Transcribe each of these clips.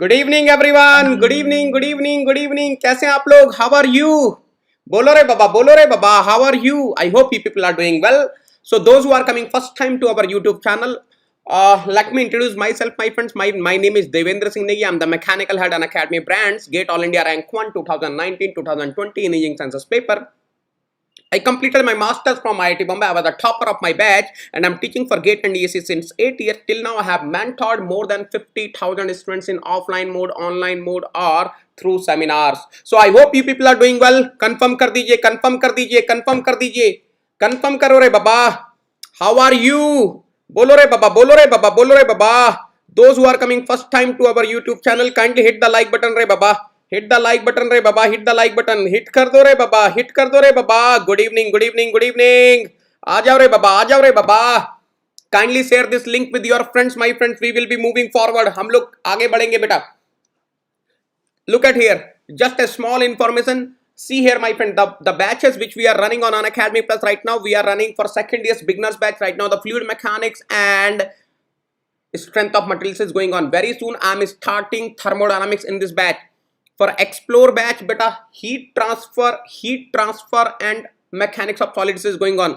Good evening everyone, good evening, good evening, good evening. कैसे हैं आप लोग? How are you? बोलो रे बाबा, बोलो रे बाबा, how are you? I hope you people are doing well. So those who are coming first time to our YouTube channel, let me introduce myself, my friends. My name is Devendra Singh Negi. I'm the mechanical head on Academy Brands, Gate All India Rank 1 2019-2020 in Engineering Sciences paper. I completed my masters from IIT Bombay. I was the topper of my batch, and I'm teaching for GATE and ESE since 8 years. Till now, I have mentored more than 50,000 students in offline mode, online mode, or through seminars. So I hope you people are doing well. Confirm कर दीजिए, confirm कर दीजिए, confirm कर दीजिए, confirm करो रे बाबा. How are you? बोलो रे बाबा, बोलो रे बाबा, बोलो रे बाबा. Those who are coming first time to our YouTube channel, kindly hit the like button रे बाबा. हिट द लाइक बटन रे बाबा, hit the like button, hit कर दो रे बाबा, हिट कर दो रे बाबा. Good evening, good evening, good evening. आ जाओ रे बाबा, आ जाओ रे बाबा. Kindly share this link with your friends, my friends. We will be moving forward. हम लोग आगे बढ़ेंगे बेटा. Look at here, just a small information. See here, my friend, the batches which we are running on Academy Plus right now, we are running for second year's beginners batch right now. The fluid mechanics and strength of materials is going on. Very soon I am starting thermodynamics in this batch. For explore batch beta, heat transfer and mechanics of solids is going on.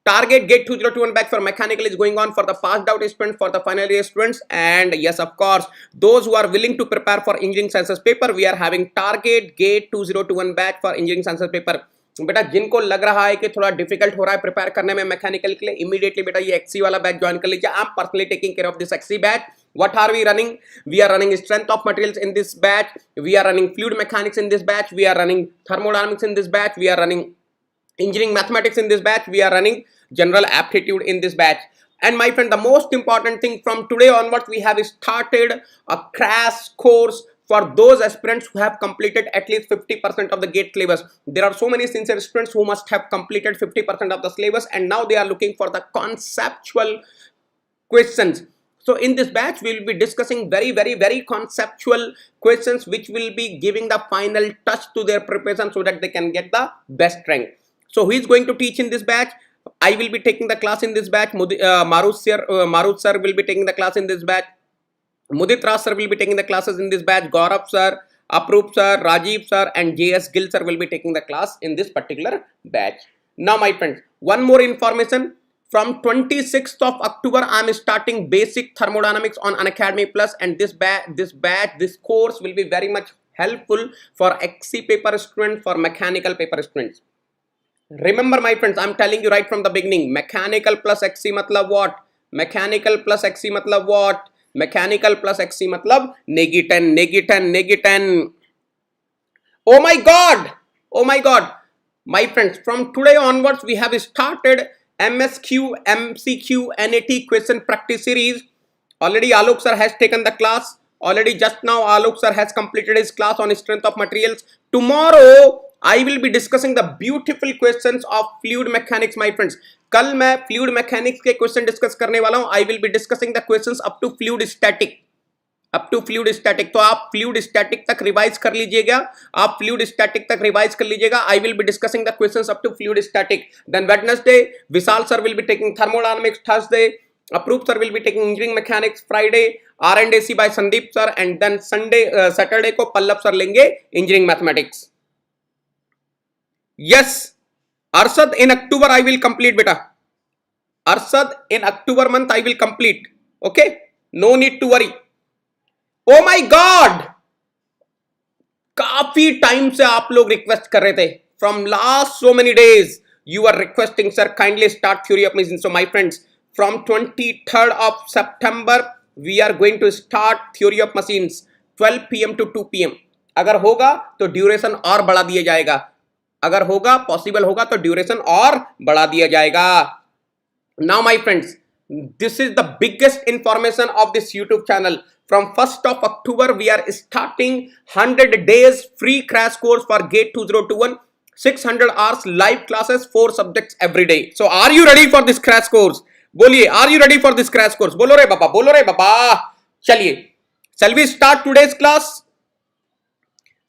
Target Gate 2021 batch for mechanical is going on for the passed out students, for the final year students, and yes, of course, those who are willing to prepare for engineering sciences paper, we are having Target Gate 2021 batch for engineering sciences paper. बेटा जिनको लग रहा है कि थोड़ा difficult हो रहा है प्रिपेयर करने में मैकेनिकल के लिए, इमीडिएटली बेटा ये एक्सी वाला बैच ज्वाइन कर लीजिए. I am personally taking care of this XE batch. What are we running? We are running strength of materials in this batch. We are running fluid mechanics in this batch. We are running thermodynamics in this batch. We are running engineering mathematics in this batch. We are running general aptitude in this batch. And my friend, the most important thing, from today onwards, we have started a crash course for those aspirants who have completed at least 50% of the GATE syllabus. There are so many sincere students who must have completed 50% of the syllabus, and now they are looking for the conceptual questions. So in this batch, we will be discussing very conceptual questions which will be giving the final touch to their preparation so that they can get the best rank. So who is going to teach in this batch? I will be taking the class in this batch. Marut sir will be taking the class in this batch. Mudit Raj sir will be taking the classes in this batch. Gaurav sir, Aprup sir, Rajiv sir, and JS Gill sir will be taking the class in this particular batch. Now my friends, one more information. From 26th of October, I am starting basic thermodynamics on Unacademy Plus, and this course will be very much helpful for XC paper students, for mechanical paper students. Remember my friends, I am telling you right from the beginning, mechanical plus XC matlab what? Mechanical plus XC matlab what? Mechanical plus XC matlab negi 10, negi 10, negi 10. Oh my God! Oh my God! My friends, from today onwards, we have started MSQ, MCQ, NAT question practice series. Already Alok sir has taken the class. Already just now Alok sir has completed his class on strength of materials. Tomorrow I will be discussing the beautiful questions of fluid mechanics, my friends. कल मैं fluid mechanics के question discuss करने वाला हूँ. I will be discussing the questions up to fluid static. Up to fluid static. तो आप fluid static तक revise कर लीजिएगा. आप फ्लूइड स्टैटिक तक रिवाइज कर लीजिएगा. I will be discussing the questions up to fluid static. Then Wednesday Vishal sir will be taking thermodynamics. Thursday Apoorv sir will be taking engineering mechanics. Friday R&AC by Sandeep sir. And then Sunday Saturday को Pallav sir लेंगे engineering mathematics. Yes Arshad, in October I will complete बेटा. Arshad, in October month I will complete. Okay, no need to worry. Oh my god, काफी time से आप लोग request कर रहे थे. From last so many days you are requesting sir kindly start theory of machine. So my friends, from 23rd of September we are going to start theory of machines 12 PM to 2 PM. अगर होगा तो duration और बढ़ा दिया जाएगा. अगर होगा, possible होगा तो ड्यूरेशन और बढ़ा दिया जाएगा. Now my friends, this is the biggest information of this YouTube channel. From 1st of October, we are starting 100 days free crash course for GATE 2021. 600 hours live classes, 4 subjects every day. So are you ready for this crash course? बोलिए, are you ready for this crash course? बोलो रे बाबा, बोलो रे बाबा. चलिए, shall we start today's class?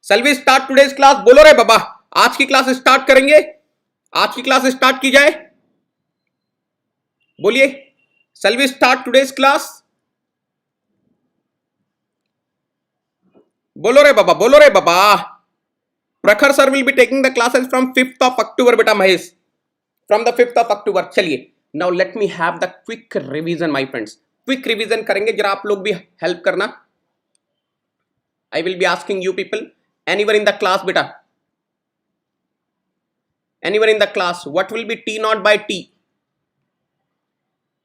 Shall we start today's class? बोलो रे बाबा, आज की क्लास स्टार्ट करेंगे. आज की क्लास स्टार्ट की जाए. बोलिए, shall we start today's class? बोलो रे बाबा, बोलो रे बाबा. प्रखर sir will be taking the classes from 5th of October बेटा Mahesh, from the 5th of October. चलिए, now let me have the quick revision my friends. Quick revision करेंगे, जरा आप लोग भी help करना. I will be asking you people, anyone in the class बेटा, anyone in the class, what will be T naught by T?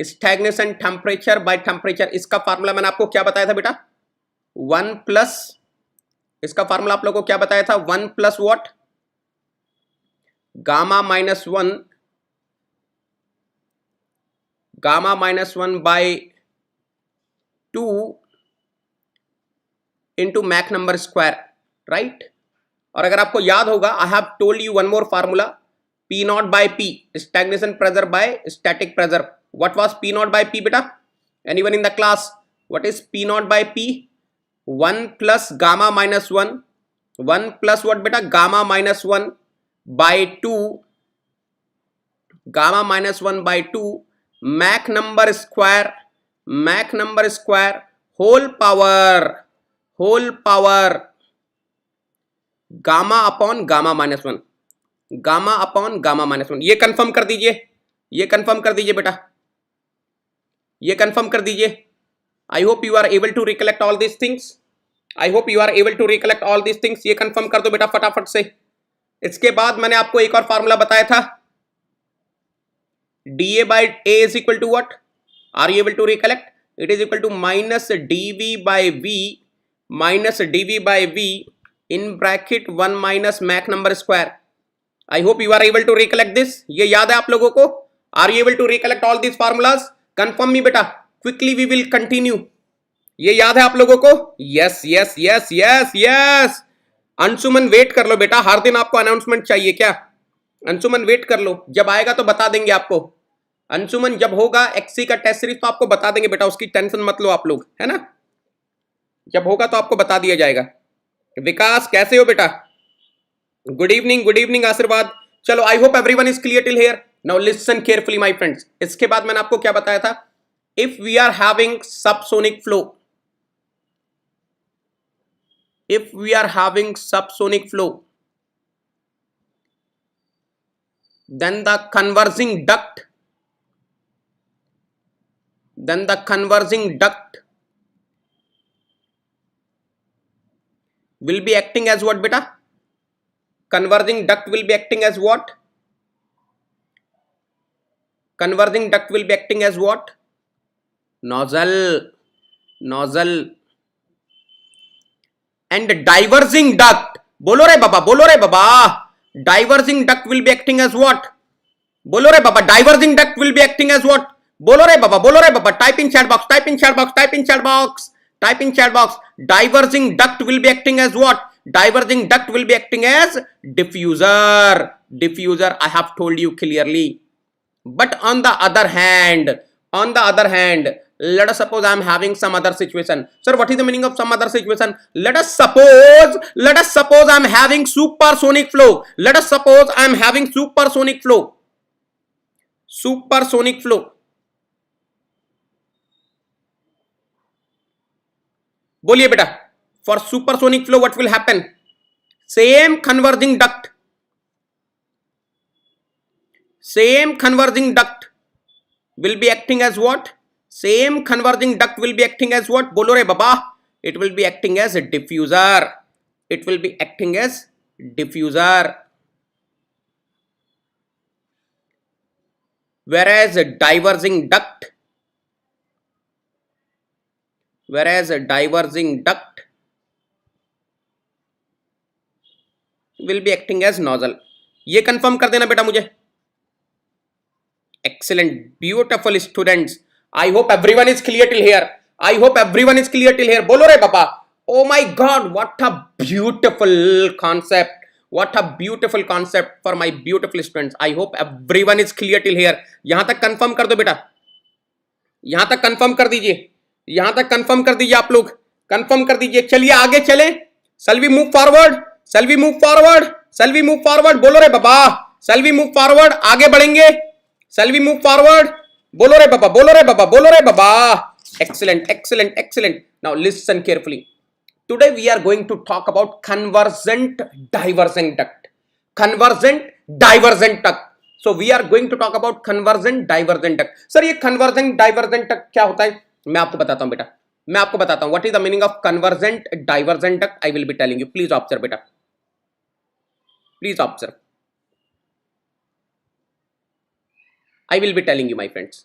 Stagnation temperature by temperature. इसका formula मैंने आपको क्या बताया था बेटा? 1 प्लस, इसका फार्मूला आप लोगों को क्या बताया था? 1 plus what? Gamma minus 1, gamma minus 1 by 2 into Mach number square, right? और अगर आपको याद होगा, I have told you one more formula, P not by P, stagnation pressure by static pressure. What was P naught by P beta? Anyone in the class? What is P naught by P? 1 plus gamma minus 1. 1 plus what beta? Gamma minus 1 by 2. Gamma minus 1 by 2. Mach number square. Mach number square. Whole power. Whole power. Gamma upon gamma minus 1. Gamma upon gamma minus 1. ये confirm कर दीजिए. ये confirm कर दीजिए बेटा. ये confirm कर दीजिए. I hope you are able to recollect all this things. I hope you are able to recollect all this things. ये कंफर्म कर दो बेटा फटाफट से. इसके बाद मैंने आपको एक और फार्मूला बताया था, D A by A is equal to what? Are you able to recollect? It is equal to minus D V by V, minus D V by V in bracket 1 minus Mach number square. I hope you are able to recollect this. ये याद है आप लोगों को? Are you able to recollect all this formulas? Confirm me बेटा. Quickly we will continue. ये याद है आप लोगों को? Yes yes yes yes yes. Anshuman wait कर लो बेटा, हर दिन आपको अनाउंसमेंट चाहिए क्या? अंशुमन वेट कर लो, जब आएगा तो बता देंगे आपको. अंशुमन जब होगा एक्सी का टेस्ट सीरीज तो आपको बता देंगे बेटा, उसकी टेंशन मत लो आप लोग, है ना? जब होगा तो आपको बता दिया जाएगा. विकास कैसे हो बेटा? Good evening Aashirwad. चलो, I hope everyone is clear till here. Now listen carefully my friends. इसके बाद मैंने आपको क्या बताया था? If we are having subsonic flow, if we are having subsonic flow, then the converging duct will be acting as what beta? Converging duct will be acting as what? Converging duct will be acting as what? Nozzle. And diverging duct, बोलो रे बाबा, diverging duct will be acting as what? बोलो रे बाबा, diverging duct will be acting as what? बोलो रे बाबा, type in chat box. Diverging duct will be acting as what? Diverging duct will be acting as diffuser. I have told you clearly. But on the other hand, let us suppose I am having some other situation. Sir, what is the meaning of some other situation? Let us suppose I am having supersonic flow. Supersonic flow. बोलिए बेटा, for supersonic flow what will happen? Same converging duct will be acting as what? Same converging duct will be acting as what? Bolo re baba. It will be acting as a diffuser. Whereas a diverging duct will be acting as nozzle. ये confirm कर देना बेटा मुझे. Excellent, beautiful students. I hope everyone is clear till here. बोलो रे बाबा. Oh my God, what a beautiful concept for my beautiful students. I hope everyone is clear till here. यहां तक confirm कर दो बेटा, यहां तक कंफर्म कर दीजिए आप लोग, कंफर्म कर दीजिए. चलिए आगे चले. Shall we move forward? बोलो रे बाबा. Shall we move forward? आगे बढ़ेंगे. Shall we move forward? बोलो रे बाबा. Excellent. Now listen carefully. Today we are going to talk about convergent divergent duct. Convergent divergent duct. So we are going to talk about convergent divergent duct. Sir, ये convergent divergent duct क्या होता है? मैं आपको बताता हूं बेटा. मैं आपको बताता हूं. What is the meaning of convergent divergent duct? I will be telling you. Please observe बेटा. Please observe. I will be telling you, my friends.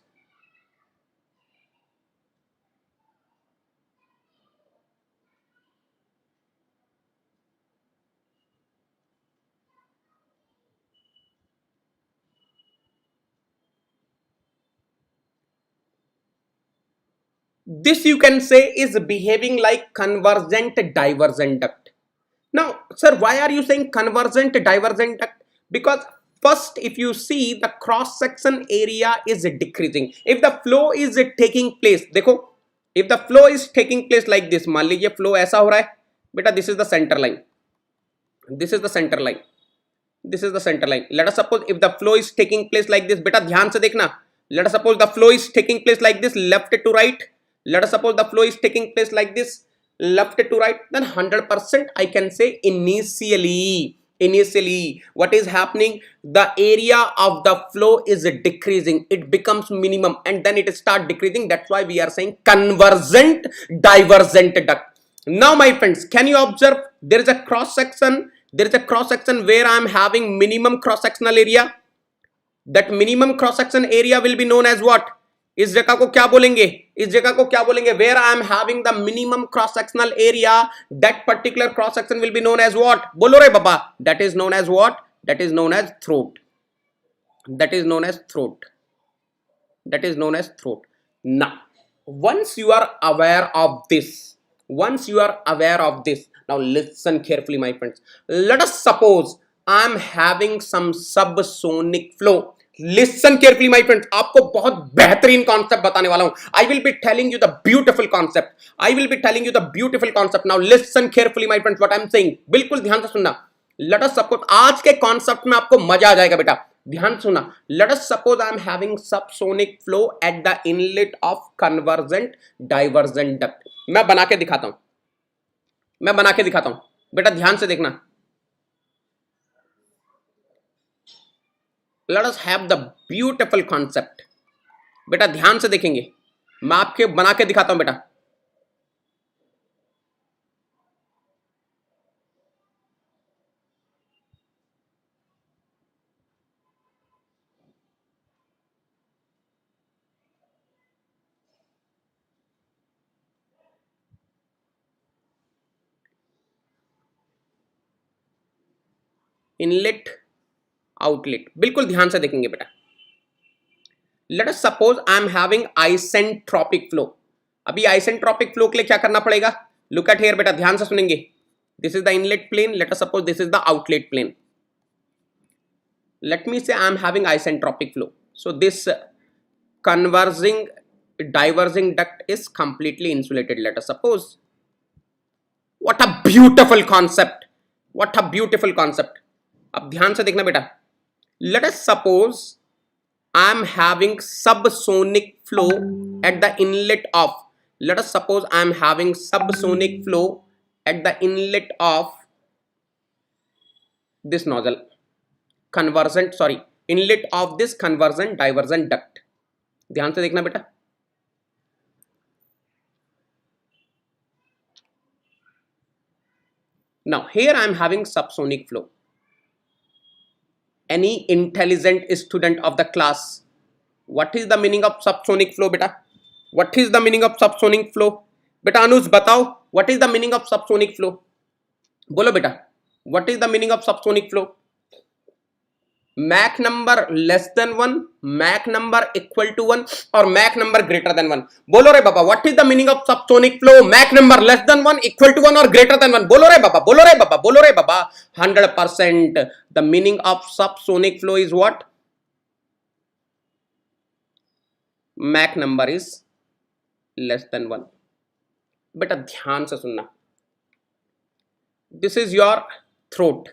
This you can say is behaving like convergent divergent duct. Now, sir, why are you saying convergent divergent duct? Because first, if you see the cross section area is decreasing. If the flow is taking place, देखो, if the flow is taking place like this, मान लीजिए flow ऐसा हो रहा है, बेटा, this is the center line. This is the center line. This is the center line. Let us suppose if the flow is taking place like this, बेटा ध्यान से देखना. Let us suppose the flow is taking place like this, left to right. Let us suppose the flow is taking place like this, left to right. Then 100% I can say initially what is happening, the area of the flow is decreasing, it becomes minimum and then it start decreasing. That's why we are saying convergent divergent duct. Now my friends, can you observe there is a cross section, where I am having minimum cross sectional area. That minimum cross section area will be known as what? इस जगह को क्या बोलेंगे? इस जगह को क्या बोलेंगे? Where I am having the minimum cross sectional area, that particular cross section will be known as what? बोलो रे बाबा. That is known as what? That is known as throat. That is known as throat. That is known as throat. Now, once you are aware of this, now listen carefully, my friends. Let us suppose I am having some subsonic flow. Listen carefully, my friends. आपको बहुत बेहतरीन concept बताने वाला हूं. I will be telling you the beautiful concept. Now listen carefully, my friends. What I am saying. बिल्कुल ध्यान से सुनना. Let us suppose आज के कॉन्सेप्ट में आपको मजा आ जाएगा बेटा. ध्यान सुना. Let us suppose I am having subsonic flow at the inlet of convergent divergent duct. मैं बना के दिखाता हूं. बेटा ध्यान से देखना. Let us have the beautiful concept. बेटा ध्यान से देखेंगे. मैं आपके बना के दिखाता हूं बेटा. इनलेट आउटलेट बिल्कुल ध्यान से देखेंगे बेटा. Late us suppose I am having isentropic flow. अभी आइसेंट्रोपिक फ्लो के लिए क्या करना पड़ेगा? लुक एट हियर बेटा, ध्यान से सुनेंगे. This is the inlet plane. Let us suppose this is the outlet plane. Let me say I am having isentropic flow. So this converging diverging duct is completely insulated. Let us suppose. What a beautiful concept. अब ध्यान से देखना बेटा. Let us suppose I am having subsonic flow at the inlet of. Let us suppose I am having subsonic flow at the inlet of this nozzle. Inlet of this convergent divergent duct. ध्यान से देखना बेटा. Now here I am having subsonic flow. Any intelligent student of the class, what is the meaning of subsonic flow beta? What is the meaning of subsonic flow? Beta Anuj बताओ, what is the meaning of subsonic flow? बोलो बेटा, what is the meaning of subsonic flow? Mach number less than 1, Mach number equal to 1 और Mach number greater than 1. बोलो रे बाबा, what is the meaning of subsonic flow? Mach number less than 1, equal to 1 और greater than 1. बोलो रे बाबा. 100%. The meaning of subsonic flow is what? Mach number is less than 1. बेटा ध्यान से सुनना. This is your throat.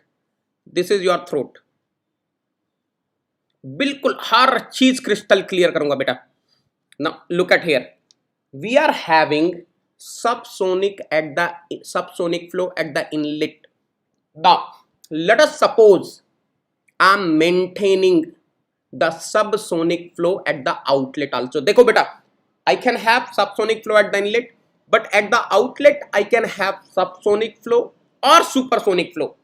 बिल्कुल हर चीज crystal clear करूंगा बेटा. Now look at here. We are having subsonic flow at the inlet. Now let us suppose I am maintaining the subsonic flow at the outlet also. देखो बेटा, I can have subsonic flow at the inlet, but at the outlet I can have subsonic flow or supersonic flow.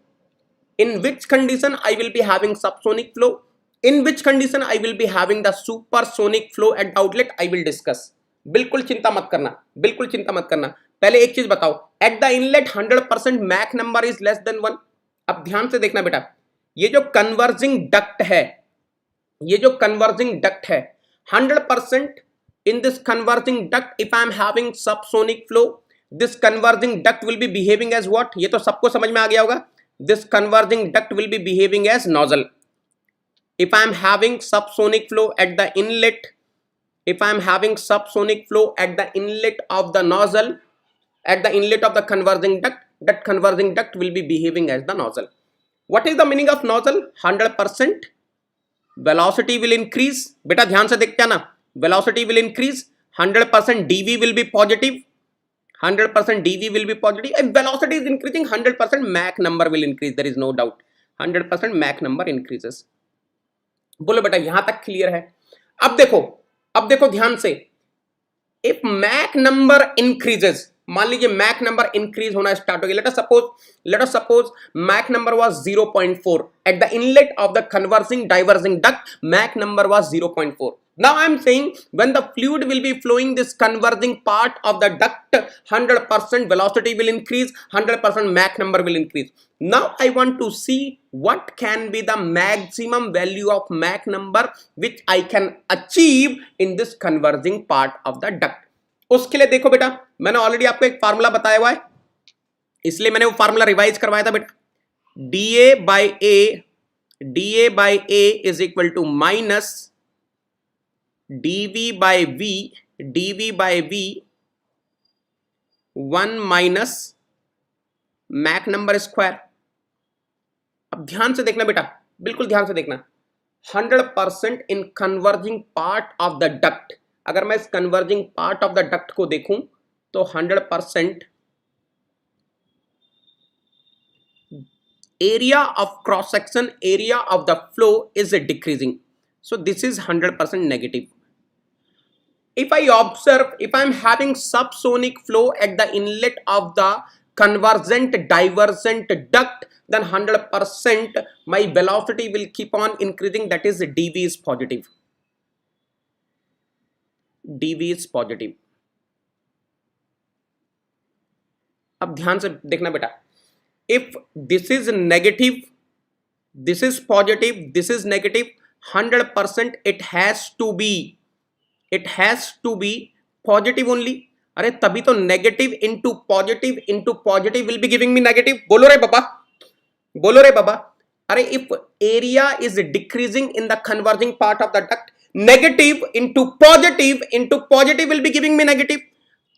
In which condition I will be having subsonic flow, in which condition I will be having the supersonic flow at the outlet, I will discuss. बिल्कुल चिंता मत करना, बिल्कुल चिंता मत करना. पहले एक चीज बताओ, eight the inlet 100% Mach number is less than 1. अब ध्यान से देखना बेटा, ये जो कन्वर्जिंग डक्ट है, ये जो कन्वर्जिंग डक्ट है, 100% in this converging duct, if I am having subsonic flow, this converging duct will be behaving as what? ये तो सबको समझ में आ गया होगा. This converging duct will be behaving as nozzle. If I am having subsonic flow at the inlet, if I am having subsonic flow at the inlet of the nozzle, at the inlet of the converging duct, that converging duct will be behaving as the nozzle. What is the meaning of nozzle? 100% velocity will increase. बेटा ध्यान से देखते हैं ना, velocity will increase, 100% dv will be positive, 100% dv will be positive. If velocity is increasing, 100% Mach number will increase, there is no doubt. 100% Mach number increases. बोलो बेटा यहां तक क्लियर है? अब देखो ध्यान से, if Mach number increases, मान लीजिए Mach number increase होना स्टार्ट हो गया. let us suppose Mach number was 0.4 at the inlet of the converging diverging duct. Mach number was 0.4. Now I am saying when the fluid will be flowing this converging part of the duct, 100% velocity will increase, 100% Mach number will increase. Now I want to see what can be the maximum value of Mach number which I can achieve in this converging part of the duct. उसके लिए देखो बेटा, मैंने already आपको एक formula बताया हुआ है, इसलिए मैंने वो फार्मूला रिवाइज करवाया था बेटा. dA by A is equal to minus dV by V 1 minus Mach number square. अब ध्यान से देखना बेटा, बिल्कुल ध्यान से देखना, 100% in converging part of the duct. अगर मैं इस converging part of the duct को देखूं तो 100% area of cross section, area of the flow is decreasing. So this is 100% negative. If I observe, if I am having subsonic flow at the inlet of the convergent divergent duct, then 100% my velocity will keep on increasing, that is dV is positive. dV is positive. अब ध्यान से देखना बेटा, if this is negative, this is positive, this is negative, 100% it has to be positive only. अरे तभी तो negative into positive will be giving me negative. बोलो रे बाबा, बोलो रे बाबा. अरे if area is decreasing in the converging part of the duct, negative into positive will be giving me negative.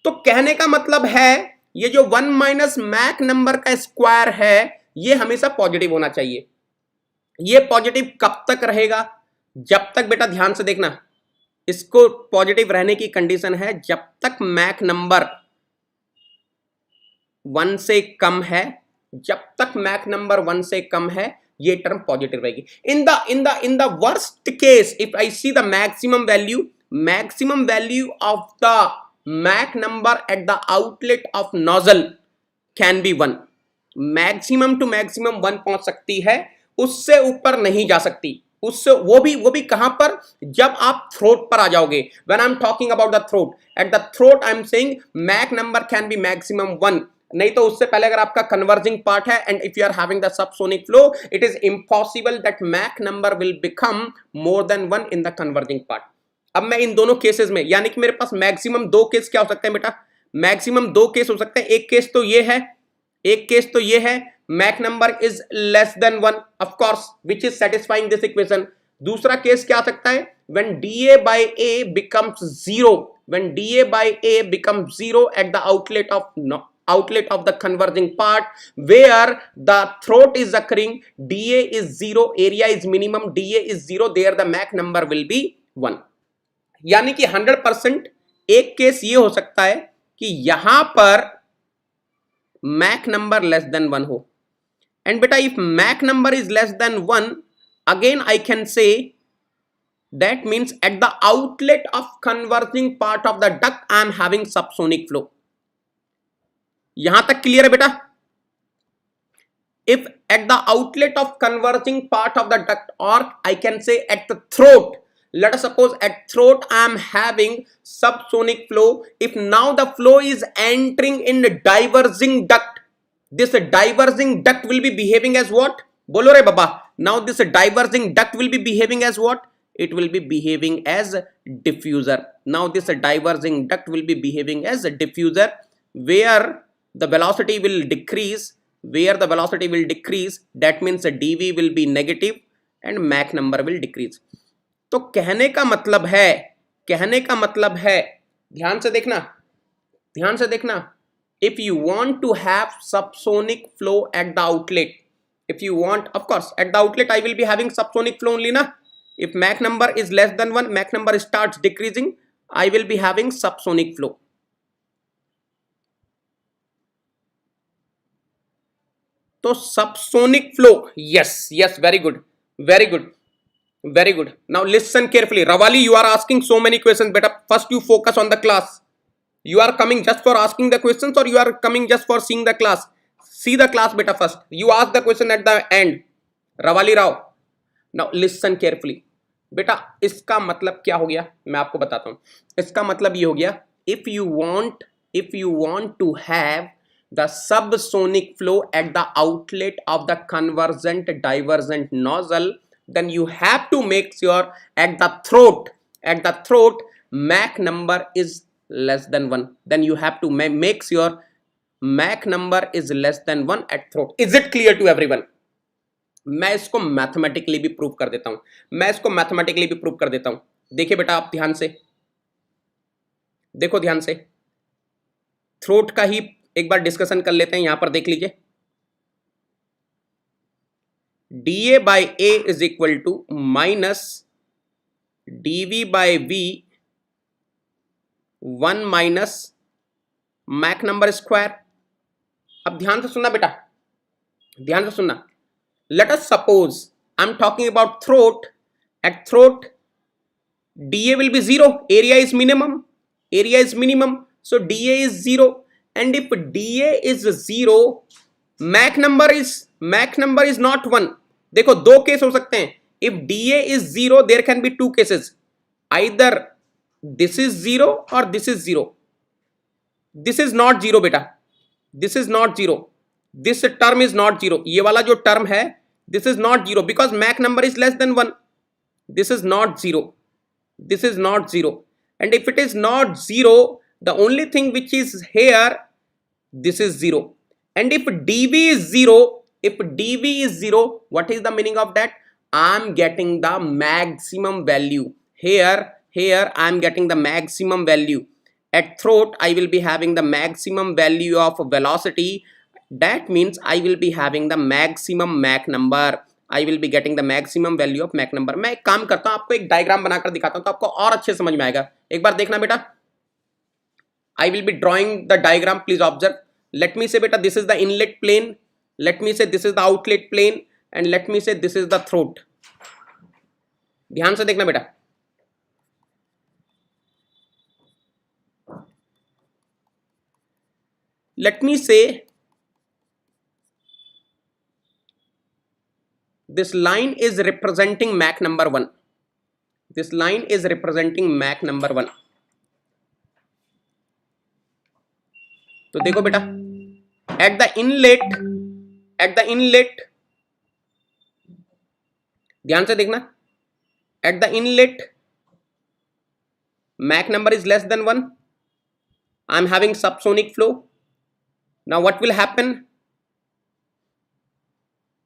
तो कहने का मतलब है ये जो 1 माइनस मैक नंबर का स्क्वायर है ये हमेशा पॉजिटिव होना चाहिए. ये पॉजिटिव कब तक रहेगा? जब तक बेटा ध्यान से देखना, इसको पॉजिटिव रहने की कंडीशन है जब तक मैक नंबर 1 से कम है. जब तक मैक नंबर 1 से कम है ये टर्म पॉजिटिव रहेगी. In the worst case, if I see the maximum value of the Mach number at the outlet of nozzle can be 1. Maximum to maximum 1 पहुंच सकती है, उससे ऊपर नहीं जा सकती. उससे वो भी कहां पर? जब आप थ्रोट पर आ जाओगे. When I'm talking about the throat, at the throat I'm saying Mach number can be maximum 1. नहीं तो उससे पहले अगर आपका converging part है and if you are having the subsonic flow, it is impossible that Mach number will become more than 1 in the converging part. अब मैं इन दोनों केसेस में, यानी कि मेरे पास मैक्सिमम 2 केस क्या हो सकते हैं बेटा? मैक्सिमम 2 केस हो सकते हैं. एक केस तो ये है Mach number is less than 1 of course which is satisfying this equation. दूसरा केस क्या आ सकता है? When dA by A becomes 0, when dA by A becomes 0 at the outlet of the converging part where the throat is occurring, dA is 0, area is minimum, dA is 0, there the Mach number will be 1. यानी कि 100% एक case ये हो सकता है कि यहां पर मैक नंबर लेस देन 1 हो. एंड बेटा if Mach number is less than 1, again I can say that means at the outlet of converging part of the duct I am having subsonic flow. यहां तक clear है बेटा? If at the outlet of converging part of the duct, or I can say at the throat, let us suppose at throat I am having subsonic flow. If now the flow is entering in the diverging duct, this diverging duct will be behaving as what? Bolo re baba. Now this diverging duct will be behaving as what? It will be behaving as a diffuser. Now this diverging duct will be behaving as a diffuser, where the velocity will decrease. Where the velocity will decrease, that means the dv will be negative and Mach number will decrease. तो कहने का मतलब है, ध्यान से देखना, if you want to have subsonic flow at the outlet, if you want, of course at the outlet I will be having subsonic flow only na. If Mach number is less than 1, Mach number starts decreasing, I will be having subsonic flow. तो subsonic flow, yes, very good. Now listen carefully. Ravali, you are asking so many questions. Beta, first you focus on the class. You are coming just for asking the questions, or you are coming just for seeing the class? See the class beta first. You ask the question at the end. Ravali Rao. Now listen carefully. बेटा इसका मतलब क्या हो गया, मैं आपको बताता हूं. इसका मतलब ये हो गया, if you want to have the subsonic flow at the outlet of the convergent divergent nozzle, then you have to make sure at the throat Mach number is less than 1. Then you have to make sure Mach number is less than 1 at throat. Is it clear to everyone? मैं इसको mathematically भी prove कर देता हूं. देखिए बेटा, आप ध्यान से थ्रोट का ही एक बार डिस्कशन कर लेते हैं. यहां पर देख लीजिए, dA by A is equal to minus dV by V 1 minus Mach number square. अब ध्यान से सुनना बेटा, let us suppose I'm talking about throat. At throat dA will be 0, area is minimum, so dA is 0. And if dA is 0, Mach number is not 1. देखो दो case हो सकते हैं. If dA is 0, there can be two cases, either this is 0 or this is 0. This is not 0 बेटा, this is not 0. This term is not 0. ये वाला जो term है, this is not 0 because Mach number is less than 1. This is not 0. And if it is not 0, the only thing which is here, this is 0. And if dV is 0, what is the meaning of that? I am getting the maximum value. Here I am getting the maximum value. At throat I will be having the maximum value of velocity. That means I will be having the maximum Mach number. I will be getting the maximum value of Mach number. मैं एक काम करता हूं, आपको एक diagram बनाकर दिखाता हूं तो आपको और अच्छे समझ में आएगा. एक बार देखना बेटा, I will be drawing the diagram. Please observe. Let me say beta, this is the inlet plane. Let me say this is the outlet plane, and let me say this is the throat. ध्यान से देखना बेटा. Let me say this line is representing Mach number 1. This line is representing Mach number 1. तो देखो बेटा, at the inlet, ध्यान से देखना, at the inlet Mach number is less than 1. I am having subsonic flow. Now what will happen?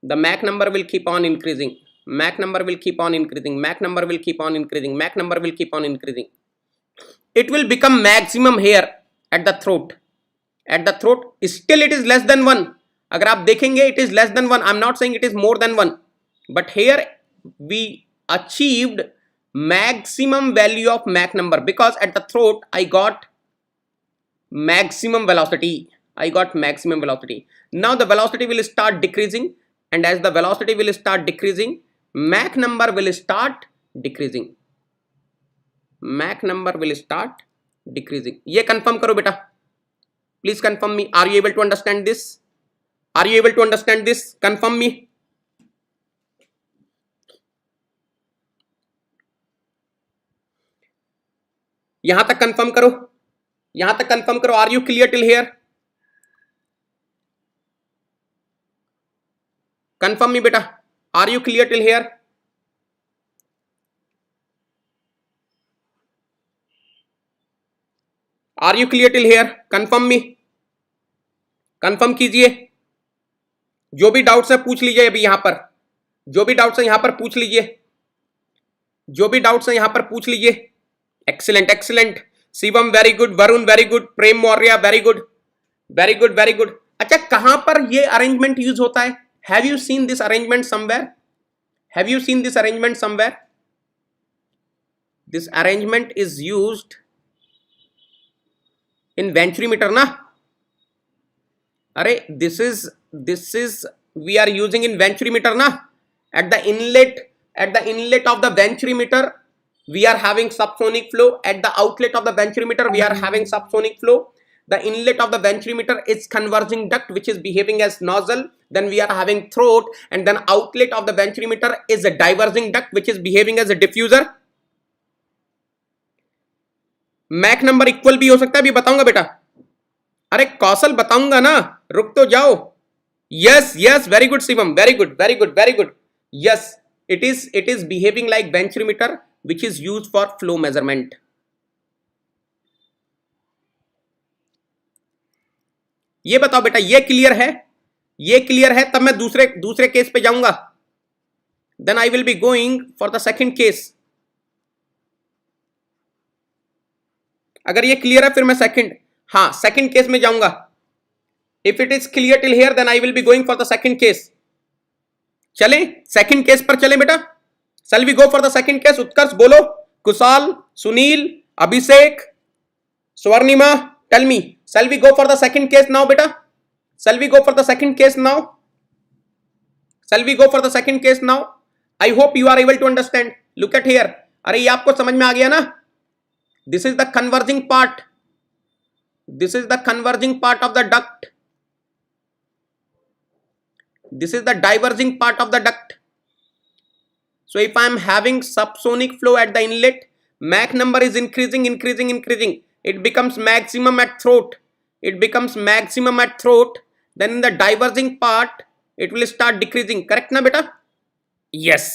The Mach number will keep on increasing. Mach number will keep on increasing. It will become maximum here at the throat. Still it is less than 1. अगर आप देखेंगे it is less than 1. I'm not saying it is more than 1. But here we achieved maximum value of Mach number because at the throat I got maximum velocity. I got maximum velocity. Now the velocity will start decreasing, and as the velocity will start decreasing, Mach number will start decreasing. Mach number will start decreasing. ये confirm करो बेटा. Please confirm me. Are you able to understand this? Are you able to understand this? Confirm me. यहां तक confirm करो, यहां तक confirm करो. Are you clear till here? Confirm me बेटा. Are you clear till here? Are you clear till here? Confirm me, confirm कीजिए. जो भी डाउट्स है पूछ लीजिए अभी यहां पर. जो भी डाउट्स है यहां पर पूछ लीजिए. जो भी डाउट्स है यहां पर पूछ लीजिए. Excellent excellent. Shivam very good. Varun very good. Prem Maurya very good. Very good very good. अच्छा, कहां पर ये अरेंजमेंट यूज होता है? Have you seen this arrangement somewhere? Have you seen this arrangement somewhere? This arrangement is used in venturimeter ना. अरे this is we are using in venturimeter ना. At the inlet of the venturimeter we are having subsonic flow. At the outlet of the venturimeter we are having subsonic flow. The inlet of the venturimeter is converging duct which is behaving as nozzle. Then we are having throat, and then outlet of the venturimeter is a diverging duct which is behaving as a diffuser. Mach number equal भी हो सकता है, अभी बताऊंगा बेटा. अरे कौशल बताऊंगा ना, रुक तो जाओ. Yes yes, very good Shivam, very good very good very good. Yes, it is behaving like venturimeter which is used for flow measurement. ये बताओ बेटा, ये क्लियर है? ये क्लियर है? तब मैं दूसरे केस पे जाऊंगा. Then I will be going for the second case. अगर ये क्लियर है फिर मैं सेकंड केस में जाऊंगा. If it is clear till here then I will be going for the second case. चले सेकंड केस पर चले बेटा. Shall we go for the second case? उत्कर्ष बोलो. कुशाल, सुनील, अभिषेक, Swarnima, tell me. Shall we go for the second case now बेटा? Shall we go for the second case now? Shall we go for the second case now? I hope you are able to understand. Look at here. अरे ये आपको समझ में आ गया ना? This is the converging part. This is the converging part of the duct. This is the diverging part of the duct. So if I am having subsonic flow at the inlet, Mach number is increasing. It becomes maximum at throat. Then in the diverging part, it will start decreasing. Correct ना बेटा? Yes.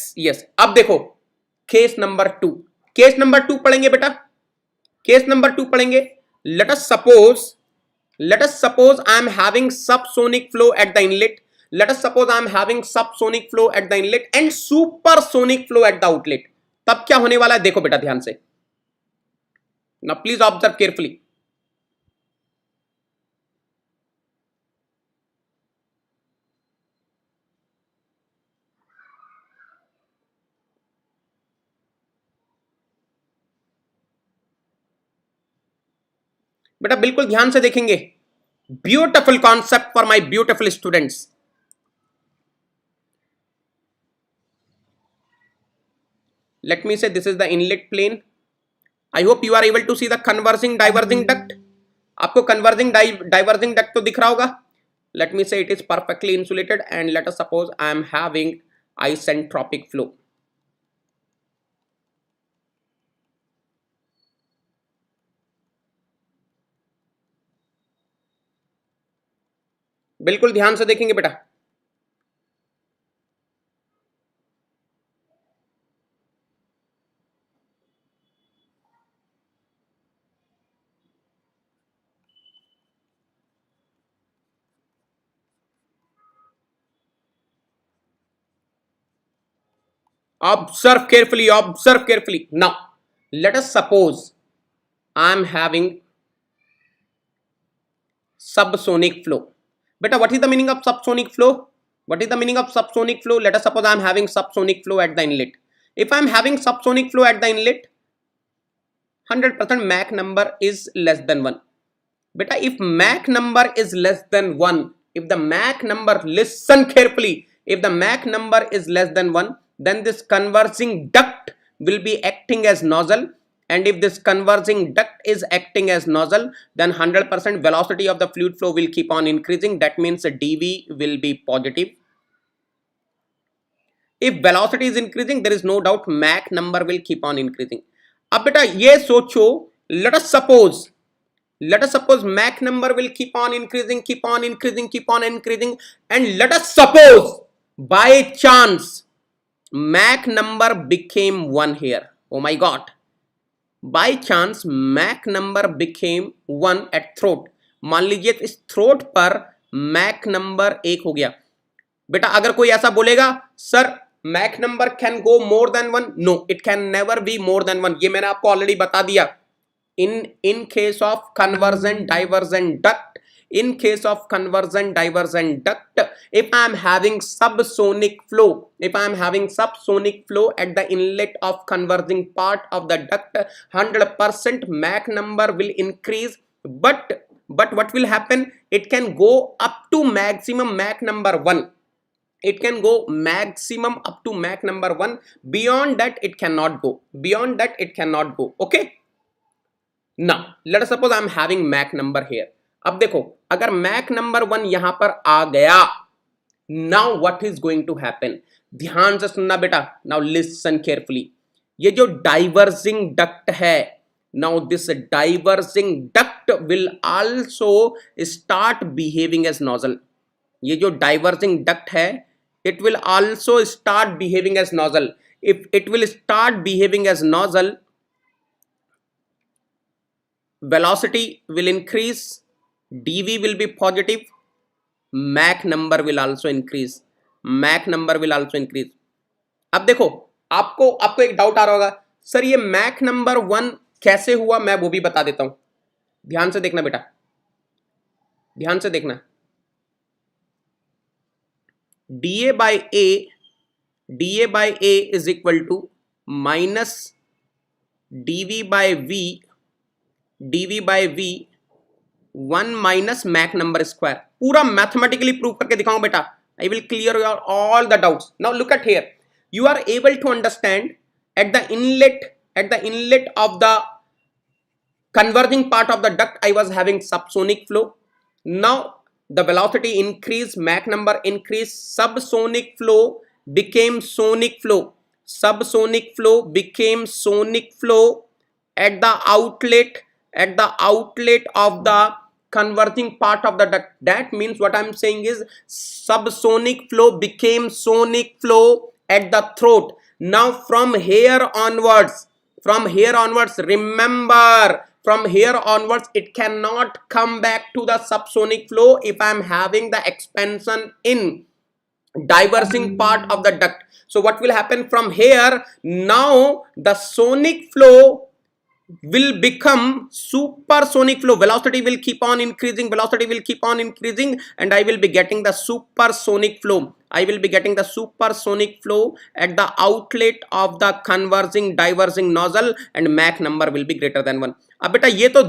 अब देखो case number 2. Case number 2 पढ़ेंगे बेटा. Case number 2 पढ़ेंगे. Let us suppose I am having subsonic flow at the inlet. Let us suppose I am having subsonic flow at the inlet and supersonic flow at the outlet. तब क्या होने वाला है देखो बेटा ध्यान से. Now please observe carefully. बेटा बिल्कुल ध्यान से देखेंगे. Beautiful concept for my beautiful students. Let me say this is the inlet plane. I hope you are able to see the converging diverging duct. आपको converging diverging duct तो दिख रहा होगा. Let me say it is perfectly insulated and let us suppose I am having isentropic flow. बिल्कुल ध्यान से देखेंगे बेटा. Observe carefully. Now, let us suppose I am having subsonic flow. Beta, what is the meaning of subsonic flow? Let us suppose I am having subsonic flow at the inlet. If I am having subsonic flow at the inlet, 100% Mach number is less than 1. beta, if Mach number is less than 1, if the Mach number, listen carefully, if the Mach number is less than 1, then this converging duct will be acting as nozzle, and if this converging duct is acting as nozzle, then 100% velocity of the fluid flow will keep on increasing. That means dV will be positive. If velocity is increasing, there is no doubt Mach number will keep on increasing. अब बेटा ये सोचो, let us suppose Mach number will keep on increasing, and let us suppose by chance Mach number became 1 here. Oh my god, by chance Mach number became 1 at throat. मान लीजिए इस throat पर Mach number 1 हो गया. बेटा अगर कोई ऐसा बोलेगा sir Mach number can go more than 1, no, it can never be more than 1. ये मैंने आपको ऑलरेडी बता दिया. In case of convergent divergent duct, if I am having subsonic flow, at the inlet of converging part of the duct, 100% Mach number will increase, but what will happen? It can go up to maximum Mach number 1. It can go maximum up to Mach number 1. Beyond that it cannot go. Okay. Now let us suppose I am having Mach number here. अब देखो अगर Mach number 1 यहां पर आ गया, now what is going to happen? ध्यान से सुनना बेटा. Now listen carefully. ये जो diverging duct है, now this diverging duct will also start behaving as nozzle. ये जो diverging duct है, it will also start behaving as nozzle. If it will start behaving as nozzle, velocity will increase, dV will be positive, Mach number will also increase. अब देखो आपको एक doubt आ रहा होगा, sir ये Mach number 1 कैसे हुआ, मैं वो भी बता देता हूं. ध्यान से देखना बेटा, ध्यान से देखना. dA by A is equal to minus dV by V 1 minus Mach number square. पूरा मैथमेटिकली प्रूव करके दिखाऊं बेटा. I will clear your all the doubts. Now look at here. You are able to understand at the inlet of the converging part of the duct I was having subsonic flow. Now the velocity increase, Mach number increase, subsonic flow became sonic flow. Became sonic flow at the outlet of the converging part of the duct. That means what I am saying is subsonic flow became sonic flow at the throat. Now from here onwards, remember, from here onwards it cannot come back to the subsonic flow if I am having the expansion in diverging part of the duct. So what will happen from here? Now the sonic flow will become supersonic flow. Velocity will keep on increasing, and I will be getting the supersonic flow. at the outlet of the converging diverging nozzle, and Mach number will be greater than 1. अब बेटा ये तो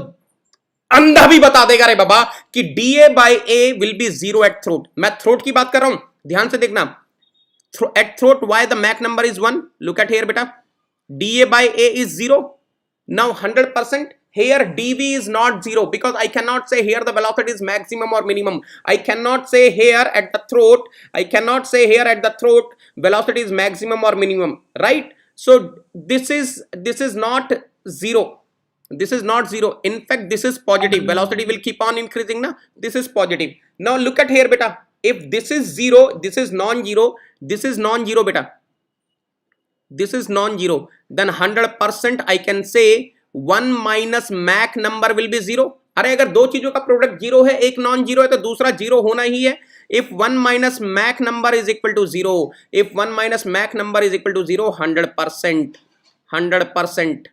अंधा भी बता देगा रे बाबा कि dA by A will be 0 at throat. मैं throat की बात कर रहा हूं, ध्यान से देखना. At throat, why the Mach number is 1? Look at here बेटा, dA by A is 0. Now 100% here dV is not 0, because I cannot say here the velocity is maximum or minimum. I cannot say here at the throat velocity is maximum or minimum, right? So this is not 0. In fact this is positive. Velocity will keep on increasing now. This is positive. Now look at here beta, if this is 0, this is non-zero beta, this is non-zero, then 100% I can say 1 minus Mach number will be 0. अरे अगर दो चीजों का product 0 है, एक non zero है, तो दूसरा 0 होना ही है. If 1 minus Mach number is equal to 0, 100%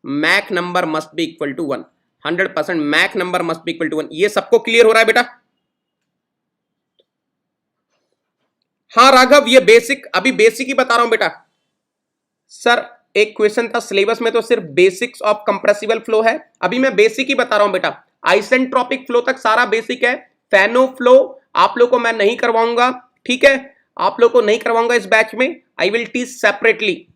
Mach number must be equal to 1. 100% Mach number must be equal to 1. ये सबको क्लियर हो रहा है बेटा? हाँ राघव, ये बेसिक, अभी बेसिक ही बता रहा हूं बेटा. सर एक क्वेश्चन था सिलेबस में, तो सिर्फ बेसिक्स ऑफ कंप्रेसिबल फ्लो है। अभी मैं बेसिक ही बता रहा हूं बेटा, आइसेंट्रोपिक फ्लो तक सारा बेसिक है। फैनो फ्लो आप लोग को मैं नहीं करवाऊंगा, ठीक है, आप लोग को नहीं करवाऊंगा इस बैच में। आई विल टीच सेपरेटली,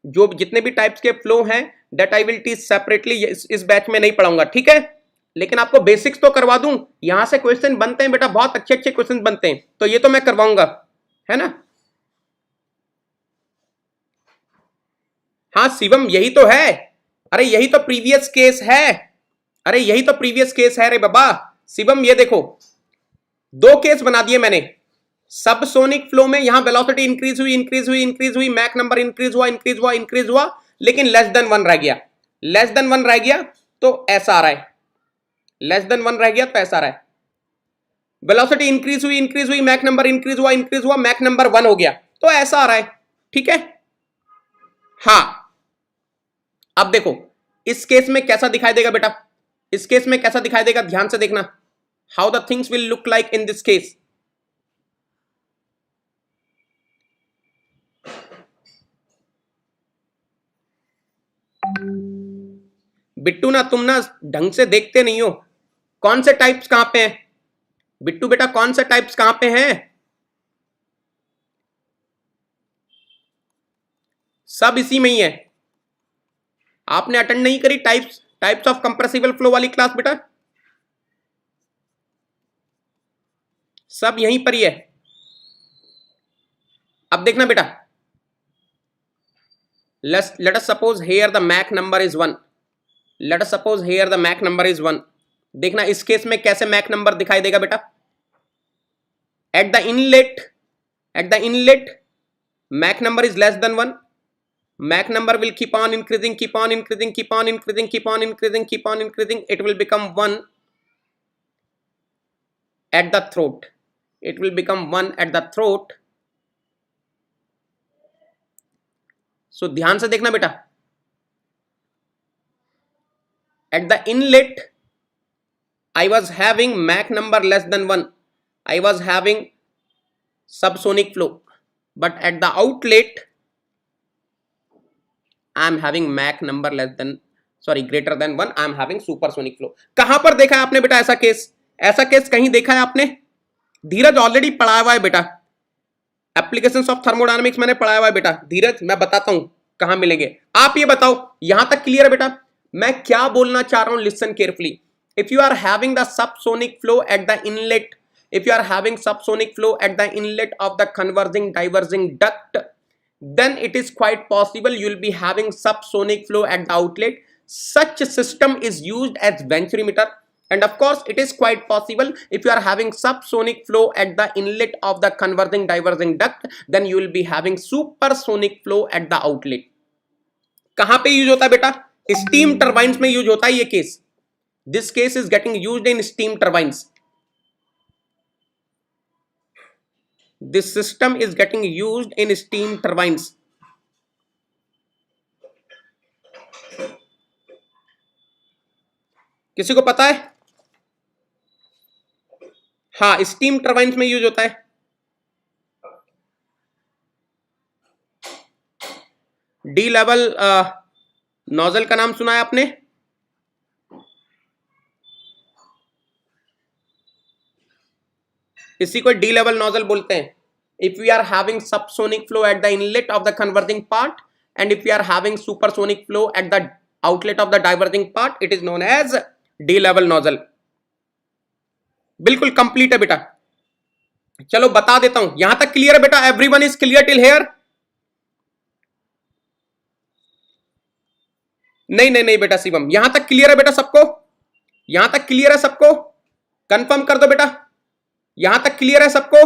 जो जितने भी टाइप्स के फ्लो हैं that I will teach separately, इस बैच में नहीं पढ़ाऊंगा, ठीक है। लेकिन आपको बेसिक्स तो करवा दूं, यहां से क्वेश्चन बनते हैं बेटा, बहुत अच्छे अच्छे क्वेश्चन बनते हैं, तो ये तो मैं करवाऊंगा, है ना। हाँ शिवम यही तो है, अरे यही तो प्रीवियस केस है, अरे यही तो प्रीवियस केस है रे बाबा। शिवम ये देखो, दो केस बना दिए मैंने। सबसोनिक फ्लो में यहां वेलोसिटी इंक्रीज हुई इंक्रीज हुई इंक्रीज हुई, मैक नंबर इंक्रीज हुआ इंक्रीज हुआ इंक्रीज हुआ, लेकिन लेस देन 1 रह गया, लेस देन 1 रह गया, तो ऐसा आ रहा है, लेस देन 1 रह गया तो ऐसा आ रहा है। वेलोसिटी इंक्रीज हुई, मैक नंबर इंक्रीज हुआ, मैक नंबर 1 हो गया, तो ऐसा आ रहा है, ठीक है। हाँ अब देखो इस केस में कैसा दिखाई देगा बेटा, इस केस में कैसा दिखाई देगा, ध्यान से देखना, how the things will look like in this case. Bittu ना तुम ना ढंग से देखते नहीं हो, कौन से टाइप्स कहां पे हैं बिट्टू बेटा, कौन से टाइप्स कहां पे हैं, सब इसी में ही है। आपने अटेंड नहीं करी types types of compressible flow वाली क्लास बेटा, सब यहीं पर ही है। अब देखना बेटा, let us suppose here the Mach number is 1, let us suppose here the Mach number is 1। देखना इस केस में कैसे Mach नंबर दिखाई देगा बेटा, at the inlet Mach number is less than 1, Mach number will keep on increasing, keep on increasing, keep on increasing, keep on increasing, keep on increasing, it will become 1 at the throat, it will become 1 at the throat। so ध्यान से देखना बेटा, at the inlet I was having Mach number less than 1, I was having subsonic flow, but at the outlet I am having Mach number less than greater than 1, I am having supersonic flow। कहां पर देखा है आपने बेटा ऐसा case, ऐसा case कहीं देखा है आपने? धीरज ऑलरेडी पढ़ाया हुआ है बेटा, एप्लीकेशंस ऑफ थर्मोडायनामिक्स मैंने पढ़ाया हुआ है बेटा। धीरज मैं बताता हूं कहां मिलेंगे, आप ये बताओ यहां तक क्लियर है बेटा? मैं क्या बोलना चाह रहा हूं, listen carefully. If you are having the subsonic flow at the inlet, if you are having subsonic flow at the inlet of the converging diverging duct, then it is quite possible you will be having subsonic flow at the outlet. Such system is used as venturimeter, and of course it is quite possible if you are having subsonic flow at the inlet of the converging diverging duct, then you will be having supersonic flow at the outlet। कहां पे use होता है बेटा? Steam turbines में use होता है ये case. This case is getting used in steam turbines, this system is getting used in steam turbines। किसी को पता है? हाँ स्टीम टर्बाइंस में यूज होता है। डी लेवल नोजल का नाम सुना है आपने? इसी को डी लेवल नोजल बोलते हैं। If we are having subsonic flow at the inlet of the converging part and if we are having supersonic flow at the outlet of the diverging part, it is known as de Laval nozzle. बिल्कुल complete है बेटा। चलो बता देता हूं, यहां तक clear है बेटा? Everyone is clear till here? नहीं नहीं नहीं बेटा शिवम, यहां तक क्लियर है बेटा सबको? यहां तक क्लियर है सबको? कंफर्म कर दो बेटा, यहां तक क्लियर है सबको?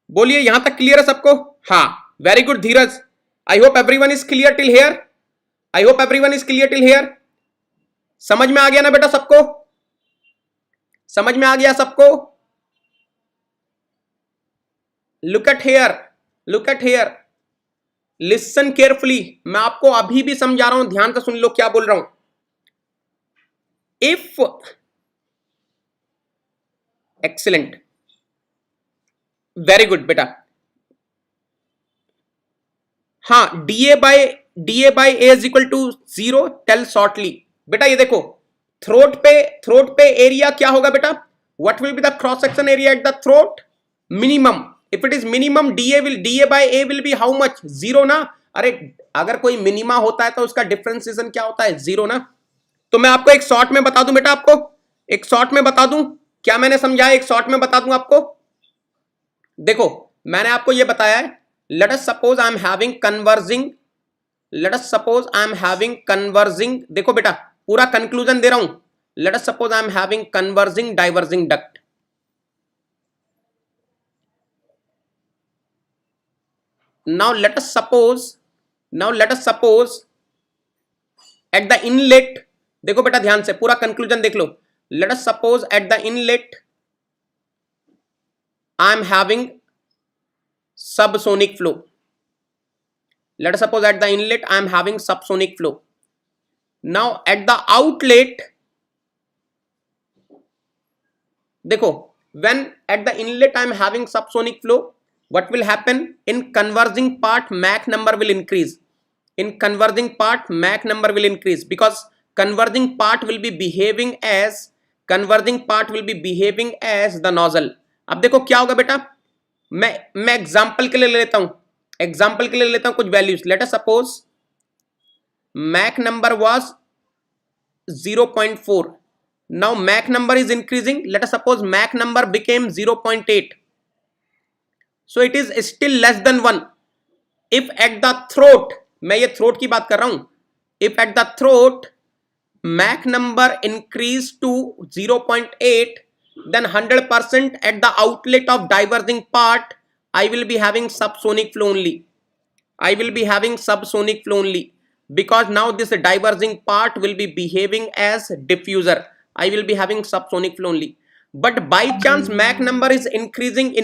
बोलिए यहां तक क्लियर है सबको? हाँ very good Dheeraj, I hope everyone is clear till here, I hope everyone is clear till here. समझ में आ गया ना बेटा सबको? समझ में आ गया सबको? Look at here, look at here, listen carefully, मैं आपको अभी भी समझा रहा हूं, ध्यान से सुन लो क्या बोल रहा हूं। इफ एक्सीलेंट, वेरी गुड बेटा। हाँ, d A by A is equal to 0, tell shortly. बेटा ये देखो, थ्रोट पे एरिया क्या होगा बेटा? What will be the cross section area at the throat? Minimum. If it is minimum, d A by A will be how much? 0 ना। अरे अगर कोई मिनिमा होता है तो उसका डिफरेंशिएशन क्या होता है? 0 ना। तो मैं आपको एक शॉर्ट में बता दूं बेटा, आपको एक शॉर्ट में बता दूं क्या मैंने समझाया, एक शॉर्ट में बता दूं आपको। देखो मैंने आपको यह बताया है, let us suppose I am having converging, let us suppose I am having converging, देखो बेटा पूरा कंक्लूजन दे रहा हूं, let us suppose I am having converging diverging duct. Now let us suppose at the inlet, देखो बेटा ध्यान से पूरा कंक्लूजन देख लो, let us suppose at the inlet I am having subsonic flow. Let us suppose at the inlet I am having subsonic flow. Now at the outlet, देखो when at the inlet I am having subsonic flow, what will happen? In converging part Mach number will increase. In converging part Mach number will increase because converging part will be behaving as the nozzle. अब देखो क्या होगा बेटा, मैं example के लिए ले लेता हूं कुछ values. Late us suppose Mach number was 0.4. now Mach number is increasing. Let us suppose Mach number became 0.8. so it is still less than 1. if at the throat, मैं ये throat की बात कर रहा हूं, if at the throat Mach number increased to 0.8, then 100% at the outlet of diverging part I will be having subsonic flow only. Because now this diverging part will be behaving as diffuser. I will be having subsonic flow only. But by chance Mach number is increasing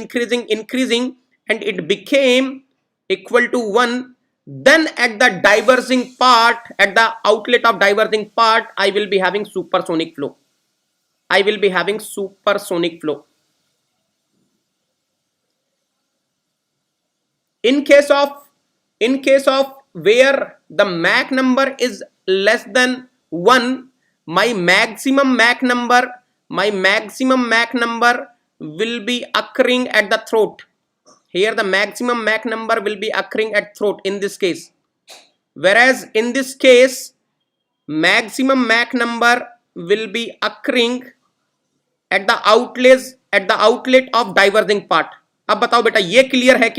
and it became equal to 1, then at the diverging part, at the outlet of diverging part, I will be having supersonic flow. In case of where the Mach number is less than 1, my maximum Mach number will be occurring at the throat. Here the maximum Mach number will be occurring at throat in this case. Whereas in this case, maximum Mach number will be occurring at the outlet of diverging part. अब बताओ बेटा ये clear है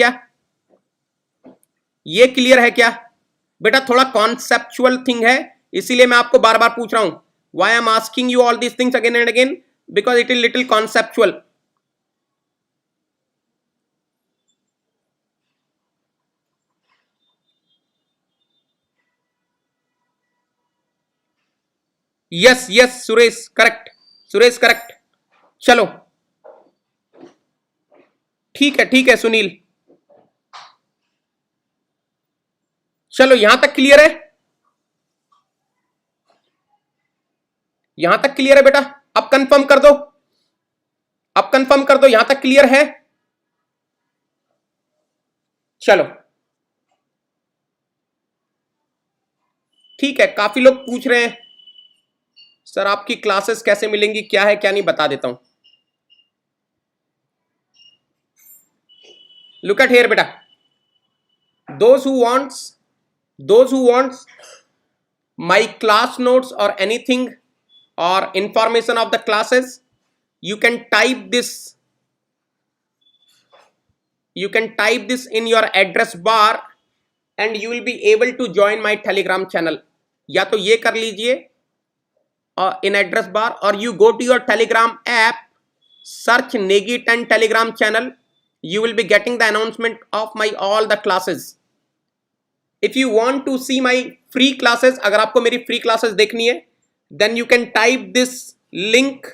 क्या? बेटा थोड़ा conceptual thing है, इसीलिए मैं आपको बार बार पूछ रहा हूं. Why I am asking you all these things again and again? Because it is little conceptual. Yes, Suresh, correct. चलो ठीक है सुनील, चलो यहां तक क्लियर है? बेटा अब कंफर्म कर दो, यहां तक क्लियर है? चलो ठीक है. काफी लोग पूछ रहे हैं सर आपकी क्लासेस कैसे मिलेंगी, क्या है क्या नहीं, बता देता हूं. लुक एट हियर बेटा, those who wants my class notes or anything or information of the classes, you can type this in your address bar and you will be able to join my Telegram channel. या तो ये कर लीजिए in address bar, or you go to your Telegram app, search Negi 10 Telegram channel. You will be getting the announcement of my all the classes. If you want to see my free classes, अगर आपको मेरी free classes देखनी है, then you can type this link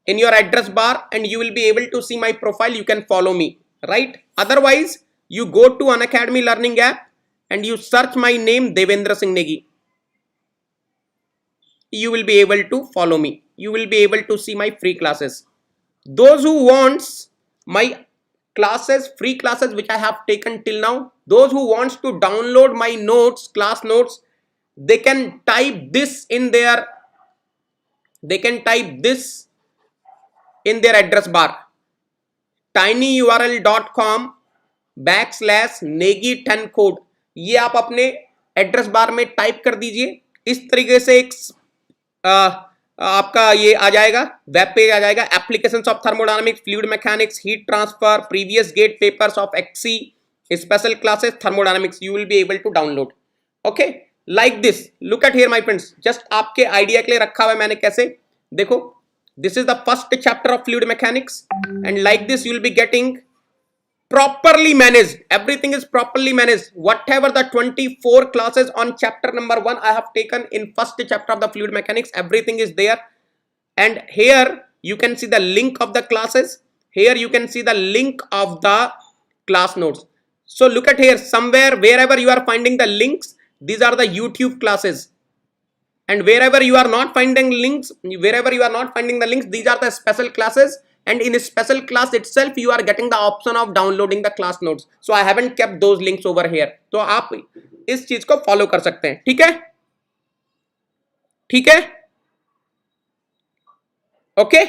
in your address bar and you will be able to see my profile. You can follow me, right? Otherwise, you go to Unacademy Learning app and you search my name Devendra Singh Negi. You will be able to follow me. You will be able to see my free classes. Those who wants my classes, free classes which I have taken till now, those who wants to download my notes, class notes, they can type this in their address bar, tinyurl.com/negi10 code. ये आप अपने address bar में type कर दीजिए. इस तरीके से एक आपका ये आ जाएगा, वेब पेज आ जाएगा. Applications of thermodynamics, fluid mechanics, heat transfer, previous GATE papers of XE, special classes, thermodynamics, you will be able to download. Okay, like this. Look at here my friends, just आपके idea के लिए रखा हुआ है मैंने. कैसे देखो, this is the first chapter of fluid mechanics and like this you will be getting properly managed. Everything is properly managed. Whatever the 24 classes on chapter number 1 I have taken in first chapter of the fluid mechanics, everything is there. And here you can see the link of the classes. Here you can see the link of the class notes. So look at here, somewhere wherever you are finding the links, these are the YouTube classes. And wherever you are not finding links, these are the special classes. And in a special class itself you are getting the option of downloading the class notes. So I haven't kept those links over here. तो आप इस चीज को follow कर सकते हैं. ठीक है, ठीक है. Okay,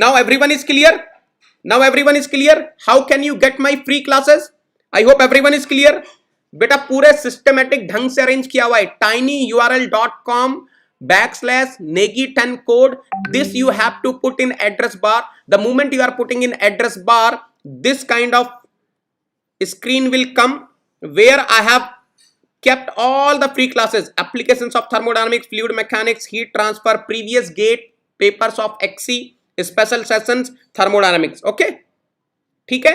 now everyone is clear. How can you get my free classes? I hope everyone is clear. बेटा पूरे सिस्टमेटिक ढंग से अरेंज किया हुआ है. tinyurl.com/negi10 code. This you have to put in address bar. The moment you are putting in address bar, this kind of screen will come where I have kept all the free classes: applications of thermodynamics, fluid mechanics, heat transfer, previous gate papers of XC, special sessions, thermodynamics. Okay, ठीक है.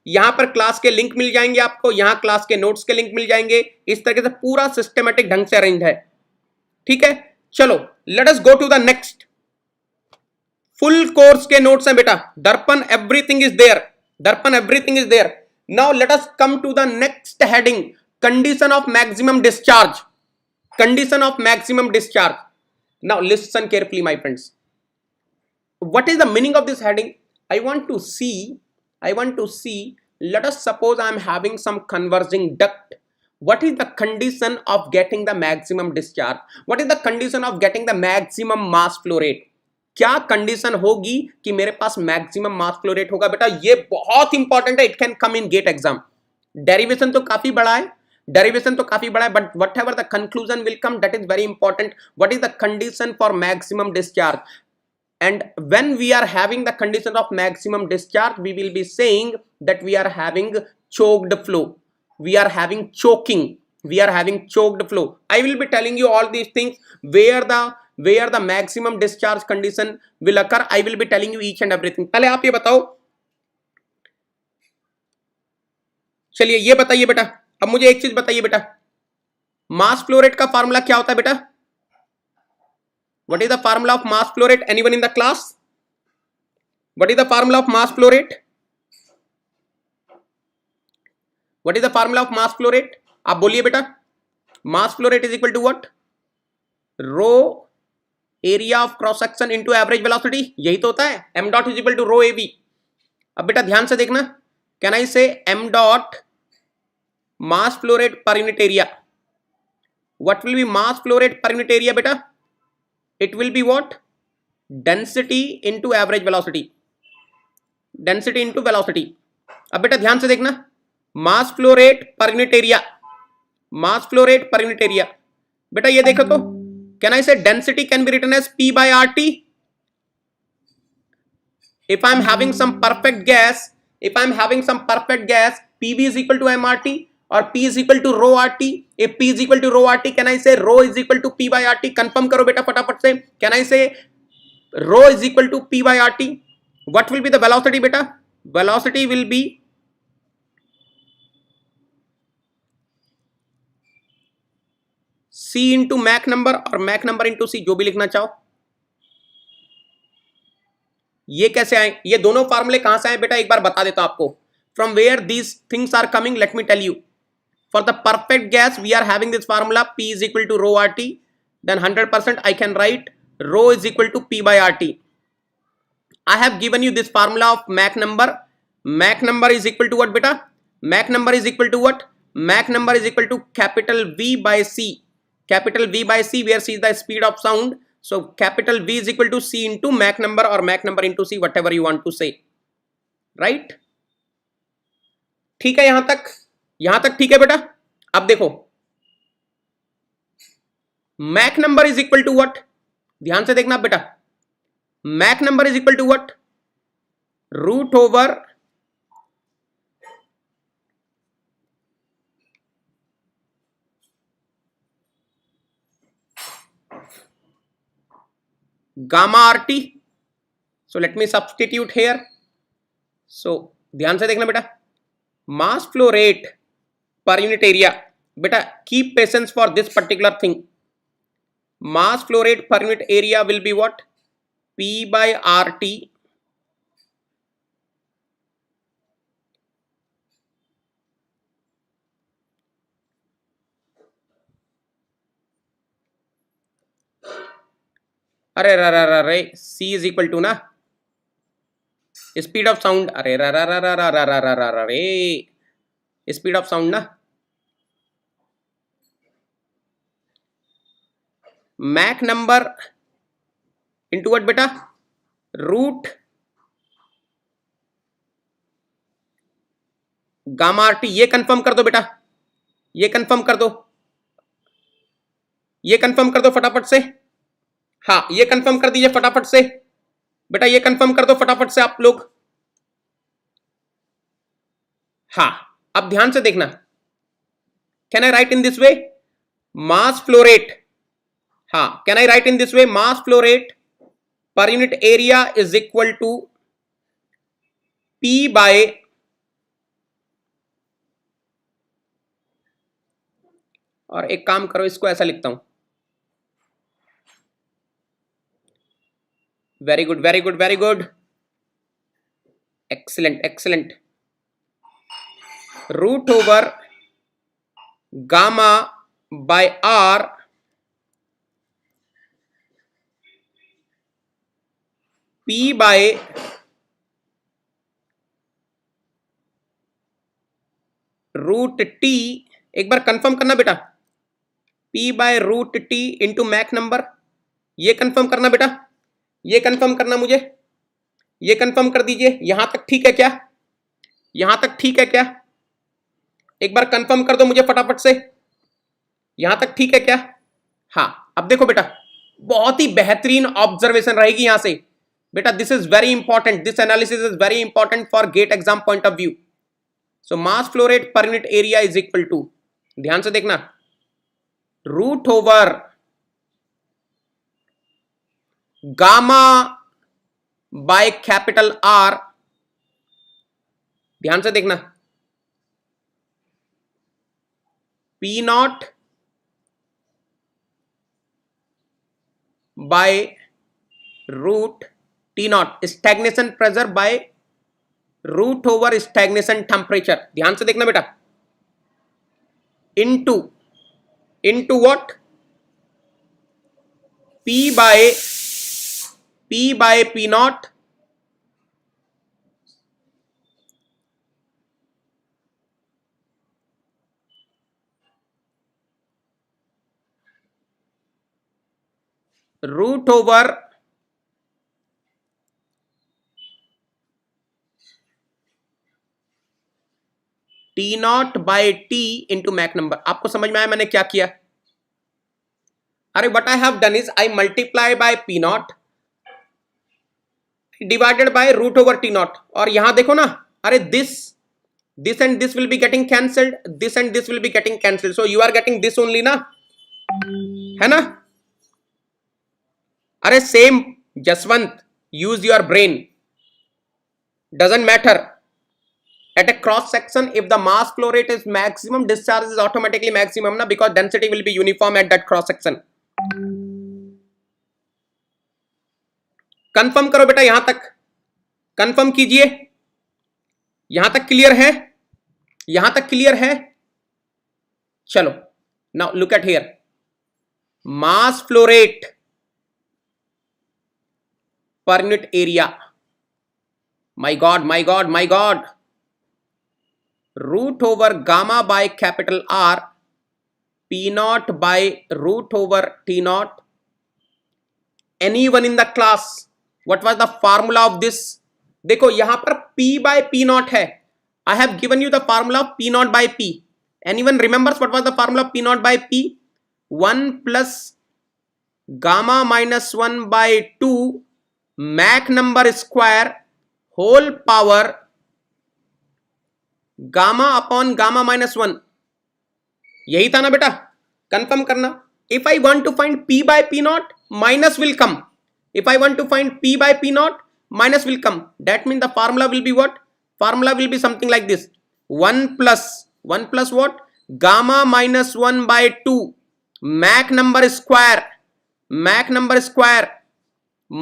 यहां पर class के link मिल जाएंगे आपको, यहां class के notes के लिंक मिल जाएंगे. इस तरह से पूरा सिस्टमेटिक ढंग से अरेंज है. ठीक है, चलो let us go to the next. Full course के नोट्स हैं बेटा. Darpan everything is there. Now let us come to the next heading, condition of maximum discharge. Now listen carefully my friends. What is the meaning of this heading? I want to see, let us suppose I am having some converging duct. What is the condition of getting the maximum discharge? What is the condition of getting the maximum mass flow rate? क्या condition होगी कि मेरे पास maximum mass flow rate होगा? बेटा ये बहुत important है. It can come in GATE exam. Derivation तो काफी बड़ा है, but whatever the conclusion will come, that is very important. What is the condition for maximum discharge? And when we are having the condition of maximum discharge, we will be saying that we are having choked flow. We are having choking. Choked flow. I will be telling you all these things where the maximum discharge condition will occur. I will be telling you each and everything. पहले आप ये बताओ. चलिए ये बताइए बेटा. अब मुझे एक चीज बताइए बेटा, मास फ्लो रेट का फार्मूला क्या होता है बेटा? What is the formula of mass flow rate? Anyone in the class? What is the formula of mass flow rate? आप बोलिए बेटा. Mass flow rate is equal to what? Rho area of cross section into average velocity. यही तो होता है. m dot is equal to rho ab. अब बेटा ध्यान से देखना. Can I say m dot mass flow rate per unit area? What will be mass flow rate per unit area बेटा? It will be what? Density into average velocity. अब बेटा ध्यान से देखना. Mass flow rate per unit area. बेटा ये देखो तो, can I say density can be written as P by RT? If I am having some perfect gas, PV is equal to MRT और P is equal to rho RT. If P is equal to rho RT, can I say rho is equal to P by RT? Confirm करो बेटा फटाफट से. Can I say rho is equal to P by RT? What will be the velocity बेटा? Velocity will be C into Mach number और Mach number into C, जो भी लिखना चाहो. ये कैसे आए? ये दोनों फार्मूले कहां से आए बेटा? एक बार बता देता हूं आपको. From where these things are coming, let me tell you. For the perfect gas, we are having this formula P is equal to rho RT. Then 100% I can write rho is equal to P by RT. I have given you this formula of Mach number. Mach number is equal to what beta? Mach number is equal to what? Mach number is equal to capital V by C. Capital V by C, where C is the speed of sound. So capital V is equal to C into Mach number or Mach number into C, whatever you want to say. Right? ठीक है यहां तक ठीक है बेटा. अब देखो Mach number is equal to what? ध्यान से देखना बेटा. Mach number is equal to what? Root over gamma RT. So let me substitute here. So ध्यान से देखना बेटा. Mass flow rate per unit area. बेटा keep patience for this particular thing. Mass flow rate per unit area will be what? P by RT अरे C is equal to ना speed of sound. अरे speed of sound ना Mach number into what बेटा? Root gamma R T. ये confirm कर दो बेटा, ये कंफर्म कर दो, ये कंफर्म कर दो फटाफट से. हाँ ये कंफर्म कर दीजिए फटाफट से बेटा, ये कंफर्म कर दो फटाफट से आप लोग. हाँ अब ध्यान से देखना. Can I write in this way? Mass flow rate. हाँ can I write in this way? Mass flow rate per unit area is equal to P by और एक काम करो, इसको ऐसा लिखता हूं. Very good very good very good, excellent excellent. Root over gamma by R P by root T. एक बार कंफर्म करना बेटा, P by root T into Mach number. ये कंफर्म करना बेटा, ये कंफर्म करना मुझे, ये कंफर्म कर दीजिए. यहां तक ठीक है क्या? यहां तक ठीक है क्या? एक बार कंफर्म कर दो मुझे फटाफट से. यहां तक ठीक है क्या? हाँ अब देखो बेटा, बहुत ही बेहतरीन ऑब्जर्वेशन रहेगी यहां से बेटा. This is very important, this analysis is very important for GATE exam point of view. So mass flow rate per unit area is equal to, ध्यान से देखना, root over gamma by capital R. ध्यान से देखना, P not by root T not. Stagnation pressure by root over stagnation temperature. ध्यान से देखना बेटा, into into what? P by P not root over T not bye T into Mach number. आपको समझ में आया मैंने क्या किया? अरे what I have done is I multiply by P not divided by root over T not. और यहां देखो ना, अरे this and this will be getting cancelled, this and this will be getting cancelled. So you are getting this only ना, है ना? अरे same Jaswant, use your brain, doesn't matter. At a cross section, if the mass flow rate is maximum, discharge is automatically maximum na, because density will be uniform at that cross section. Confirm करो बेटा, यहां तक confirm कीजिए. यहां तक clear है? यहां तक क्लियर है? चलो now look at here. Mass flow rate per unit area. My God my God my God, root over gamma by capital R P not by root over T not. Anyone in the class what was the formula of this? देखो यहां पर P by P not है. I have given you the formula of P not by P. Anyone remembers what was the formula of P not by P? 1 plus gamma minus 1 by 2 Mach number square whole power gamma upon gamma minus 1. यही था ना बेटा? Confirm करना. If I want to find P by P not minus will come. If I want to find P by P naught, minus will come. That means the formula will be what? Formula will be something like this. 1 plus what? Gamma minus 1 by 2 Mach number square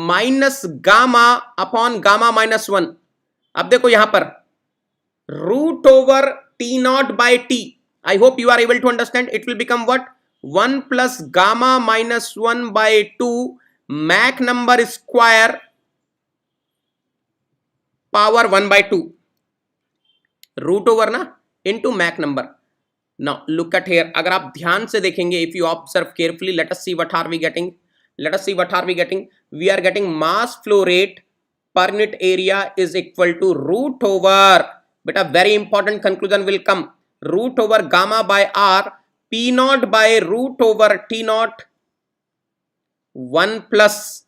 minus gamma upon gamma minus 1. अब देखो यहां पर root over T naught by T. I hope you are able to understand. It will become what? 1 plus gamma minus 1 by 2 Mach number square power 1 by 2 root over ना into Mach number. Now look at here. अगर आप ध्यान से देखेंगे, if you observe carefully, let us see what are we getting. We are getting mass flow rate per unit area is equal to root over, beta very important conclusion will come, root over gamma by R P naught by root over T naught 1 plus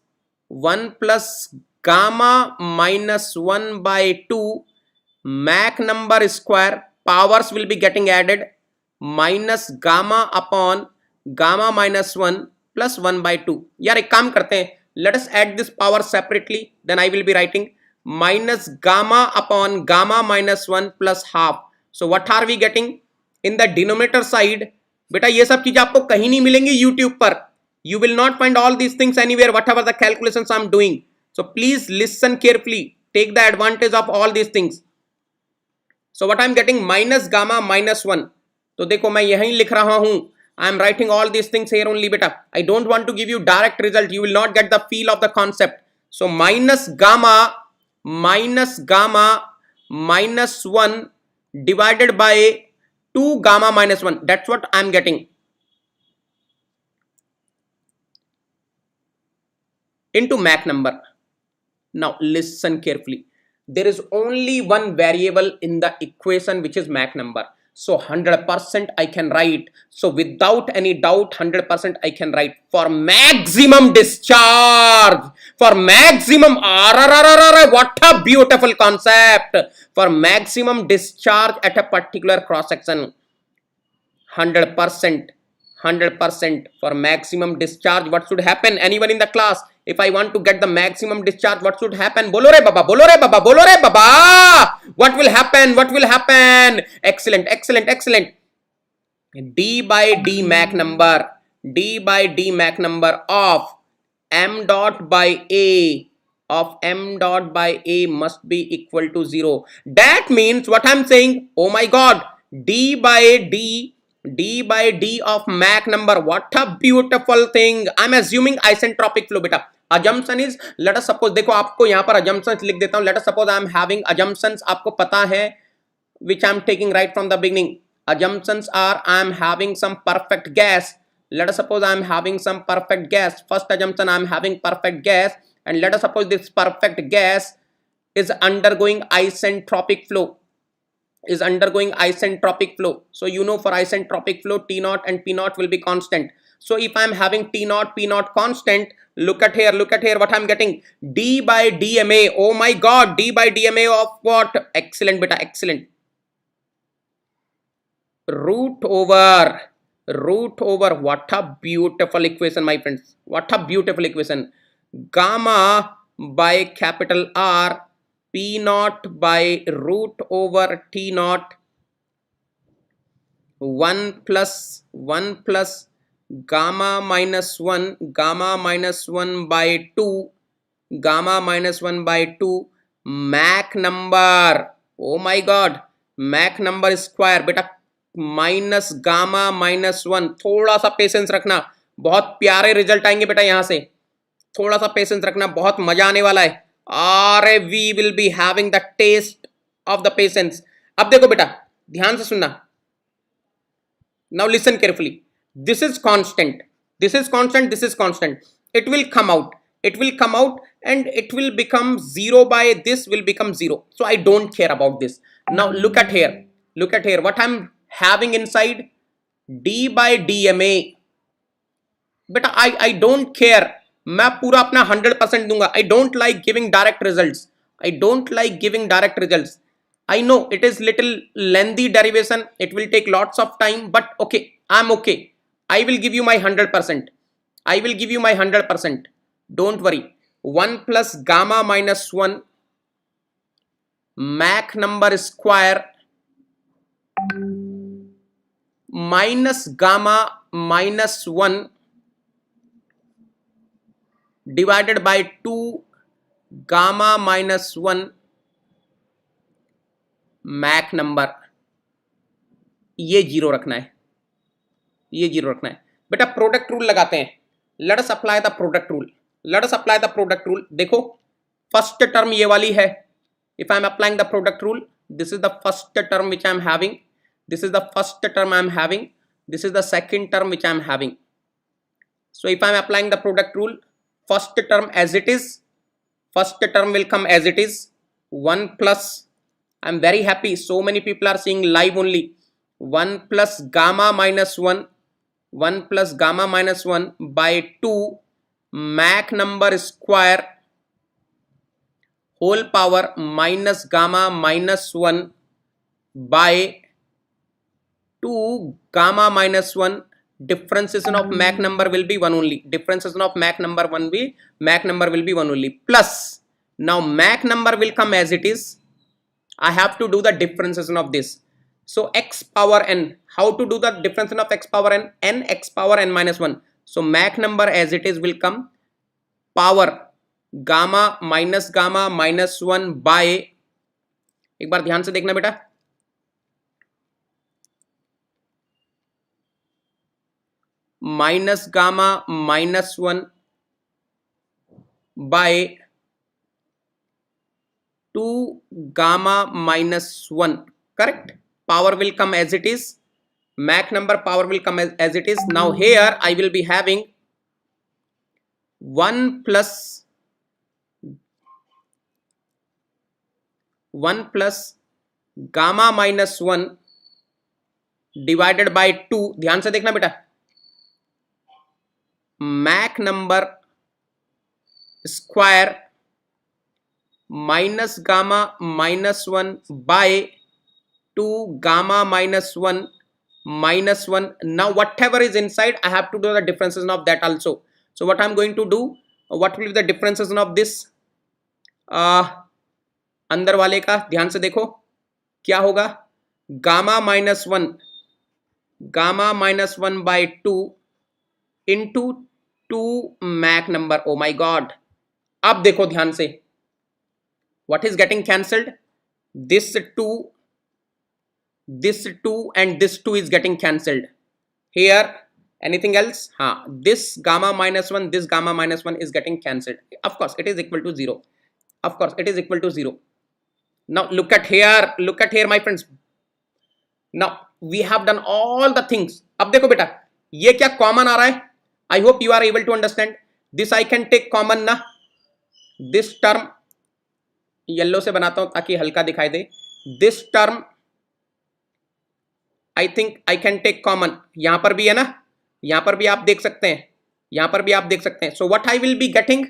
gamma minus 1 by 2 Mach number square powers will be getting added minus gamma upon gamma minus 1 plus 1 by 2. यार एक काम करते हैं, let us add this power separately, then I will be writing minus gamma upon gamma minus 1 plus half. So what are we getting in the denominator side? बेटा ये सब चीजें आपको कहीं नहीं मिलेंगी यूट्यूब पर. You will not find all these things anywhere, whatever the calculations I am doing. So please listen carefully, take the advantage of all these things. So what I am getting minus gamma minus 1. तो देखो मैं यहीं लिख रहा हूं. I am writing all these things here only बेटा. I don't want to give you direct result. You will not get the feel of the concept. So minus gamma minus 1 divided by 2 gamma minus 1. That's what I am getting into Mach number. Now listen carefully. There is only one variable in the equation which is Mach number. So 100% I can write. So without any doubt 100% I can write for maximum discharge. For maximum what a beautiful concept. For maximum discharge at a particular cross section. 100% for maximum discharge. What should happen? Anyone in the class? If I want to get the maximum discharge, what should happen? Bolo re baba, bolo re baba, bolo re baba. What will happen? What will happen? Excellent. D by D Mach number of m dot by A must be equal to 0. That means what I'm saying, oh my God, D by D of Mach number. What a beautiful thing. I'm assuming isentropic flow beta. Assumption is, let us suppose, देखो आपको यहाँ पर assumptions लिख देता हूँ. Let us suppose I am having assumptions. आपको पता है which I am taking right from the beginning. Assumptions are I am having some perfect gas. Let us suppose I am having some perfect gas. First assumption, I am having perfect gas, and let us suppose this perfect gas is undergoing isentropic flow. So you know for isentropic flow T naught and P naught will be constant. So if I am having T naught P naught constant, look at here what I am getting. D by dma. Oh my God, D by dma of what? Excellent beta, excellent. Root over. What a beautiful equation, my friends. What a beautiful equation. Gamma by capital R P naught by root over T naught 1 plus gamma minus 1 by 2 Mach number. Oh my God, Mach number square बेटा minus gamma minus 1. थोड़ा सा patience रखना, बहुत प्यारे result आएंगे बेटा यहां से. थोड़ा सा पेशेंस रखना, बहुत मजा आने वाला है. अरे we will be having the test of the patience. अब देखो बेटा, ध्यान से सुनना. Now listen carefully. This is constant. This is constant. This is constant. It will come out. It will come out and it will become 0 by this will become 0. So I don't care about this. Now look at here. Look at here. What I'm having inside d by dma. But I don't care. मैं पूरा अपना 100% दूंगा. I don't like giving direct results. I don't like giving direct results. I know it is little lengthy derivation. It will take lots of time, but okay, I'm okay. I will give you my 100%. I will give you my 100%. Don't worry. 1 plus gamma minus 1 Mach number square minus gamma minus 1 divided by 2 gamma minus 1 Mac number. ये zero रखना है. ये zero रखना है. बेटा product rule लगाते हैं. Let us apply the product rule. Let us apply the product rule. देखो फर्स्ट टर्म ये वाली है. If I am applying the product rule, this is the first term which I am having. This is the first term I am having. This is the second term which I am having. So if I am applying the product rule, first term as it is, first term will come as it is. 1 plus, I'm very happy so many people are seeing live only. 1 plus gamma minus 1, 1 plus gamma minus 1 by 2 Mach number square whole power minus gamma minus 1 by 2 gamma minus 1. Differentiation of Mach number will be 1 only. Differentiation of Mach number 1 will be 1 only. Plus now Mach number will come as it is. I have to do the differentiation of this. So x power n. How to do the differentiation of x power n? N x power n minus 1. So Mach number as it is will come power gamma minus 1 by, एक बार ध्यान से देखना बेटा, minus gamma minus 1 by 2 gamma minus 1. Correct. Power will come as it is. Mach number power will come as it is. Now here I will be having 1 plus gamma minus 1 divided by 2. ध्यान से देखना बेटा. Mach number square minus gamma minus 1 by 2 gamma minus 1 minus 1. Now whatever is inside, I have to do the differentiation of that also. So what I'm going to do, what will be the differentiation of this? अंदर वाले का ध्यान से देखो क्या होगा. gamma minus 1 by 2 into 2 Mach number. Oh my god. अब देखो ध्यान से, what is getting cancelled? This 2 and this 2 is getting cancelled. Here anything else? This gamma minus 1, this gamma minus 1 is getting cancelled. Of course it is equal to 0. Of course it is equal to 0. Now look at here my friends. Now we have done all the things. अब देखो बेटा ये क्या common आ रहा है. I hope you are able to understand. This I can take common ना. This term yellow से बनाता हूं ताकि हल्का दिखाई दे. This term I think I can take common. यहां पर भी है ना, यहां पर भी आप देख सकते हैं, यहां पर भी आप देख सकते हैं. So what I will be getting,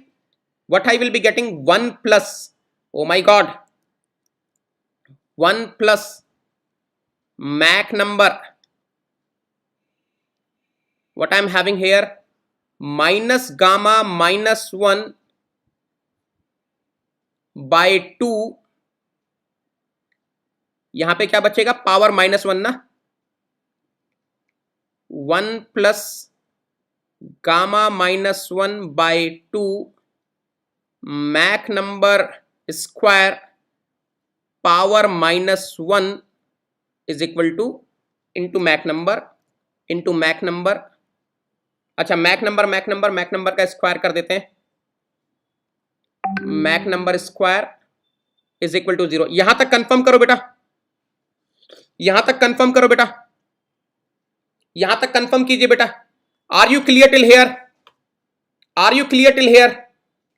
1 plus, oh my God, 1 plus Mach number, what I am having here, minus gamma minus 1 by 2. यहां पे क्या बचेगा, पावर माइनस 1 ना. 1 plus gamma minus 1 by 2 Mach number square power minus 1 is equal to into Mach number. अच्छा Mach number का square कर देते हैं. Mach number square is equal to 0. यहां तक कंफर्म करो बेटा, यहां तक कंफर्म करो बेटा, यहां तक कंफर्म कीजिए बेटा. Are you clear till here? Are you clear till here?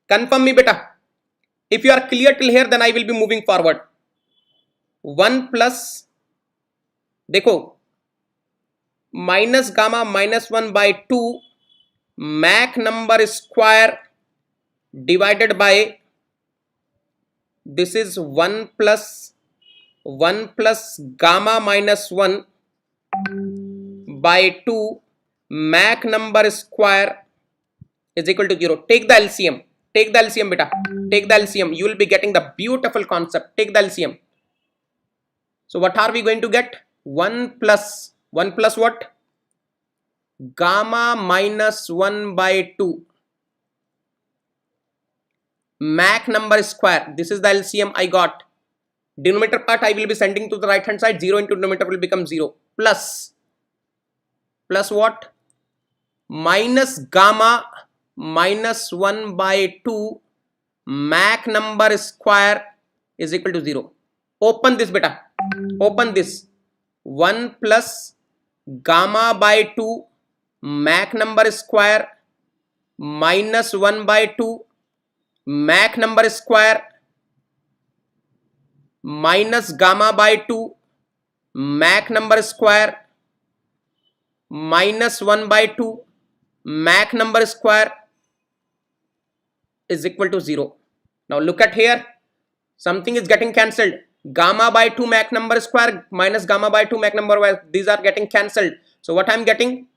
Confirm me बेटा. If you are clear till here then I will be moving forward. 1 plus, देखो, minus gamma minus 1 by 2 Mach number square divided by, this is 1 plus gamma minus 1 by 2 Mach number square is equal to 0. Take the LCM. Take the LCM beta. Take the LCM. You will be getting the beautiful concept. Take the LCM. So what are we going to get? 1 plus what? Gamma minus 1 by 2 Mach number square. This is the LCM I got. Denominator part I will be sending to the right hand side. 0 into denominator will become 0. Plus what? Minus gamma minus 1 by 2 Mach number square is equal to 0. Open this beta. Open this. 1 plus gamma by 2 Mach number square minus 1 by 2 Mach number square minus gamma by 2 Mach number square minus 1 by 2 Mach number square is equal to 0. Now look at here, something is getting cancelled. Gamma by 2 Mach number square minus gamma by 2 Mach number square, these are getting cancelled. So what I am getting?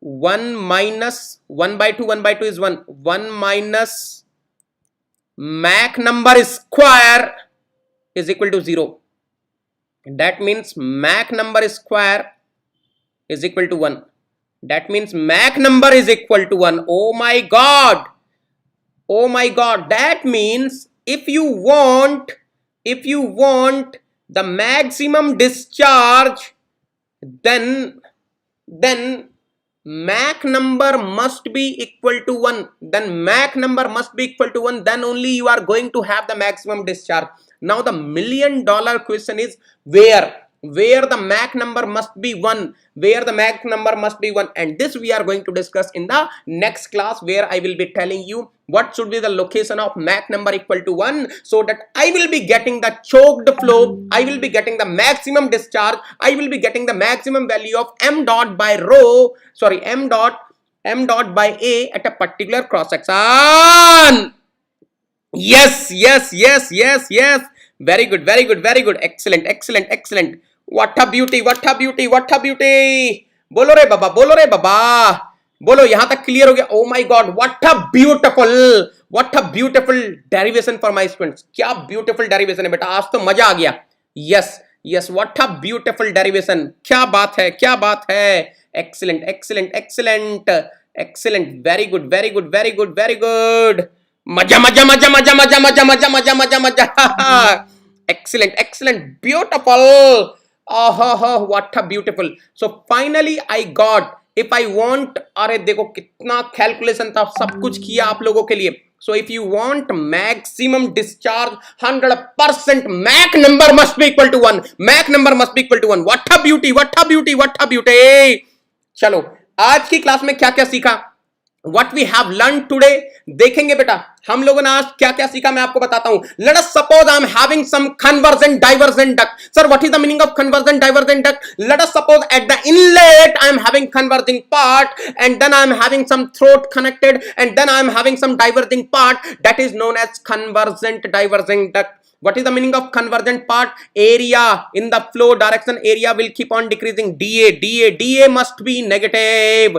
1 minus 1 by 2 is 1. 1 minus Mach number square is equal to 0. That means Mach number square is equal to 1. That means Mach number is equal to 1. Oh my god. Oh my god. That means if you want the maximum discharge, then Mach number must be equal to 1. Then Mach number must be equal to 1. Then only you are going to have the maximum discharge. Now the $1 million question is where the Mach number must be 1, where the Mach number must be 1, and this we are going to discuss in the next class, where I will be telling you what should be the location of Mach number equal to 1, so that I will be getting the choked flow, I will be getting the maximum discharge, I will be getting the maximum value of m dot by rho, sorry, m dot by A at a particular cross section. Yes. Very good. Excellent. What a beauty. बोलो रे बाबा. बोलो, यहां तक clear हो गया? Oh my God, what a beautiful derivation for my students. क्या beautiful derivation है बेटा, आज तो मजा आ गया. Yes, what a beautiful derivation. क्या बात है. Excellent. Very good. मजा. Excellent. Beautiful. Oh, what a beautiful. So finally I got, if I want, अरे देखो कितना कैलकुलेशन था, सब कुछ किया आप लोगों के लिए. So if you want maximum discharge 100%, Mach number must be equal to 1. What a beauty. चलो, आज की क्लास में क्या सीखा? What we have learned today, देखेंगे बेटा हम लोगों ने आज क्या सीखा, मैं आपको बताता हूं. Let us suppose I am having some convergent divergent duct. Sir, what is the meaning of convergent divergent duct? Let us suppose at the inlet I am having converging part, and then I am having some throat connected, and then I am having some diverging part, that is known as convergent diverging duct. What is the meaning of convergent part? Area in the flow direction, area will keep on decreasing. dA must be negative.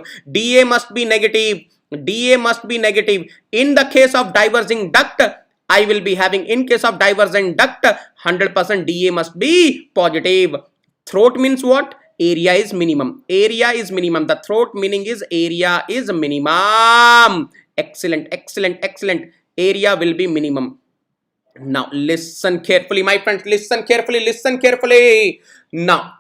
In the case of diverging duct, I will be having, in case of divergent duct, 100% dA must be positive. Throat means what? Area is minimum. The throat meaning is area is minimum. Excellent. Area will be minimum. Now listen carefully, my friends. Listen carefully. Now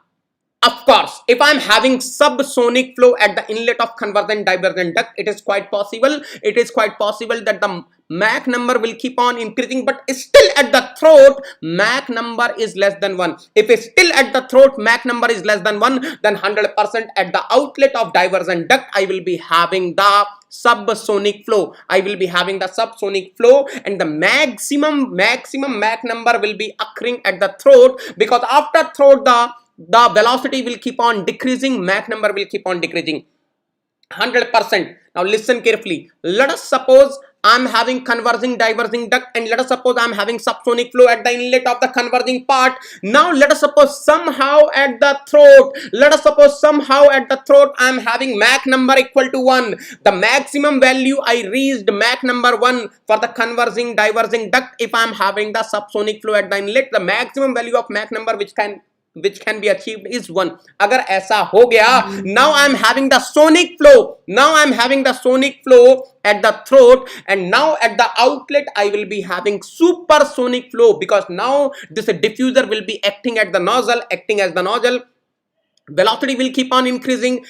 Of course, if I'm having subsonic flow at the inlet of convergent divergent duct, it is quite possible. It is quite possible that the Mach number will keep on increasing, but still at the throat, Mach number is less than 1. If it's still at the throat, Mach number is less than 1, then 100% at the outlet of divergent duct, I will be having the subsonic flow. I will be having the subsonic flow, and the maximum Mach number will be occurring at the throat, because after throat, the velocity will keep on decreasing, Mach number will keep on decreasing 100%. Now listen carefully. Let us suppose I'm having converging diverging duct, and let us suppose I'm having subsonic flow at the inlet of the converging part. Now let us suppose somehow at the throat I'm having Mach number equal to 1. The maximum value I reached Mach number 1 for the converging diverging duct. If I'm having the subsonic flow at the inlet, the maximum value of Mach number which can be achieved is 1. Agar aisa ho gaya, now I'm having the sonic flow. At the throat, and now at the outlet I will be having supersonic flow, because now this diffuser will be acting as the nozzle. Velocity will keep on increasing,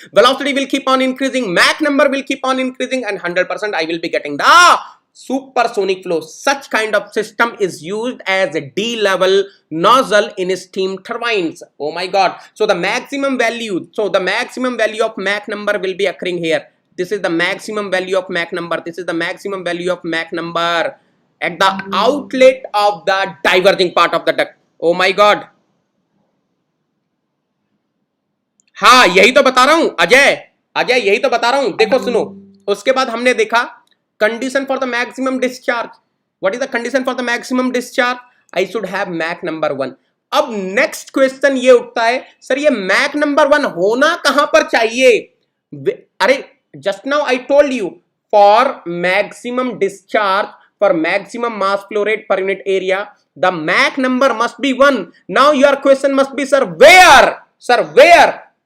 Mach number will keep on increasing, and 100% I will be getting the supersonic flow. Such kind of system is used as a D-level nozzle in steam turbines. Oh my god. So the maximum value of Mach number will be occurring here. This is the maximum value of Mach number. At the outlet of the diverging part of the duct. Oh my god. हाँ, यही तो बता रहा हूं अजय, यही तो बता रहा हूं. देखो सुनो, उसके बाद हमने देखा condition for the maximum discharge. What is the condition for the maximum discharge? I should have Mach number 1. अब नेक्स्ट क्वेश्चन ये उठता है, सर ये Mach number 1 होना कहां पर चाहिए? अरे just now I told you, for maximum discharge, for maximum mass flow rate per unit area, the Mach number must be 1. Now your question must be, sir, where?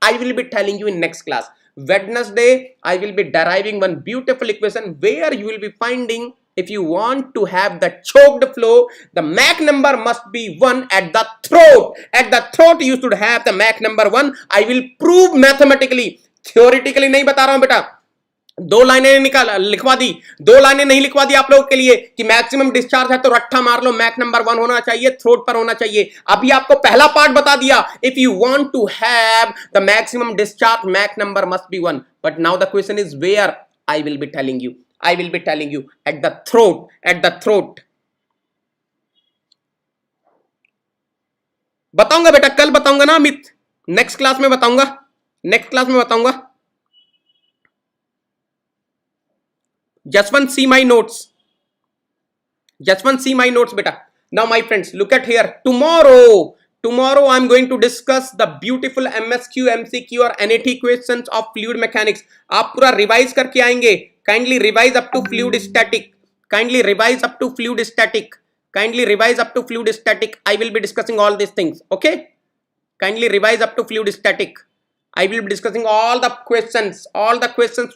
I will be telling you in next class. Wednesday, I will be deriving one beautiful equation where you will be finding, if you want to have the choked flow, the Mach number must be 1 at the throat. At the throat, you should have the Mach number 1. I will prove mathematically. Theoretically नहीं बता रहा हूं बेटा. 2 लाइनें लिखवा दी, 2 लाइनें नहीं लिखवा दी आप लोगों के लिए कि मैक्सिमम डिस्चार्ज है तो रट्ठा मार लो, Mach number 1 होना चाहिए, थ्रोट पर होना चाहिए. अभी आपको पहला पार्ट बता दिया, if you want to have the maximum discharge, Mach number must be 1. But now the question is where. I will be telling you at the throat. बताऊंगा बेटा, कल बताऊंगा ना अमित, नेक्स्ट क्लास में बताऊंगा. Jaswant, see my notes. Beta. Now my friends, look at here. Tomorrow I'm going to discuss the beautiful MSQ, MCQ और NAT questions of fluid mechanics. आप पूरा revise करके आएंगे. Kindly revise up to fluid static. I will be discussing all these things. Okay? Kindly revise up to fluid static. I will be discussing all the questions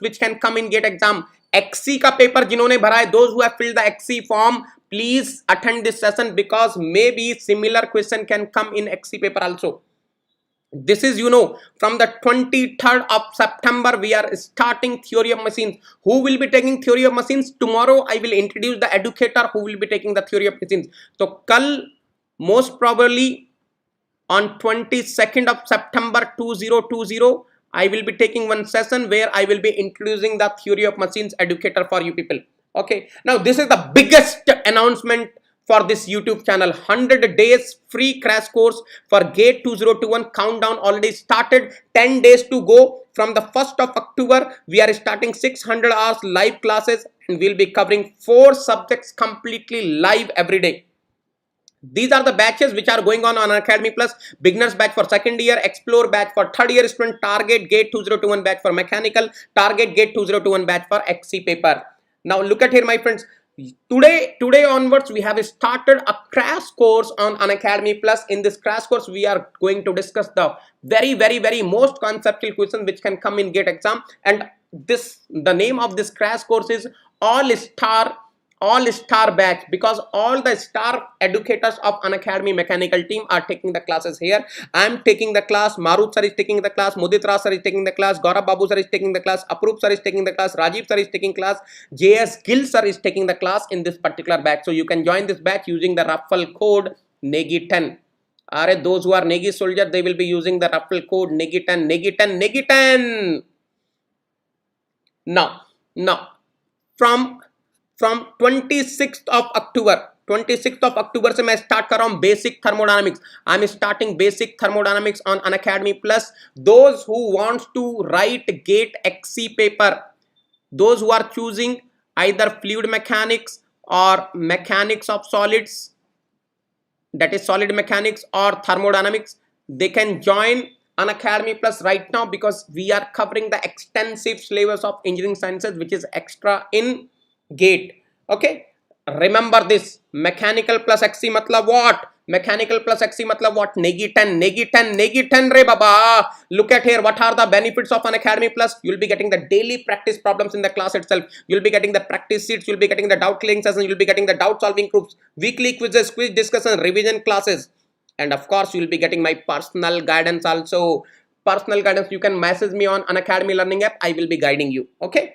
which can come in GATE exam. XC का paper जिन्होंने भरा है, those who have filled the XC form, please attend this session, because maybe similar question can come in XC paper also. This is, from the 23rd of September, we are starting theory of machines. Who will be taking theory of machines? Tomorrow, I will introduce the educator who will be taking the theory of machines. So, kal, most probably on 22nd of September 2020, I will be taking one session where I will be introducing the theory of machines educator for you people. Okay. Now, this is the biggest announcement for this YouTube channel. 100 days free crash course for GATE 2021. Countdown already started. 10 days to go. From the 1st of October, we are starting 600 hours live classes, and we'll be covering 4 subjects completely live every day. These are the batches which are going on Unacademy Plus. Beginners batch for second year, Explore batch for third year student, Target GATE 2021 batch for mechanical, Target GATE 2021 batch for XC paper. Now look at here, my friends. Today onwards, we have started a crash course on Unacademy Plus. In this crash course, we are going to discuss the very most conceptual question which can come in GATE exam. And the name of this crash course is All all star batch, because all the star educators of Unacademy mechanical team are taking the classes here. I am taking the class, Marut sir is taking the class, Mudit Raj sir is taking the class, Gaurav Babu sir is taking the class, Aprup sir is taking the class, Rajiv sir is taking class, JS Gill sir is taking the class in this particular batch. So you can join this batch using the referral code NEGI10. Alright, those who are Negi soldier, they will be using the referral code NEGI10, NEGI10, NEGI10. Now from 26th of October से मैं start कर रहा हूँ basic thermodynamics. I am starting basic thermodynamics on Unacademy plus. Those who wants to write GATE XE paper, those who are choosing either fluid mechanics or mechanics of solids, that is solid mechanics or thermodynamics, they can join Unacademy Plus right now, because we are covering the extensive syllabus of engineering sciences which is extra in GATE. Okay, remember this. Mechanical plus XC matlab what? Mechanical plus XC matlab what? NEGI10, NEGI10, NEGI10 re baba. Look at here, what are the benefits of Unacademy Plus? You will be getting the daily practice problems in the class itself. You will be getting the practice sheets, you will be getting the doubt clearing sessions, you will be getting the doubt solving groups, weekly quizzes, quiz discussion, revision classes, and of course you will be getting my personal guidance also. Personal guidance, you can message me on Unacademy learning app, I will be guiding you. Okay,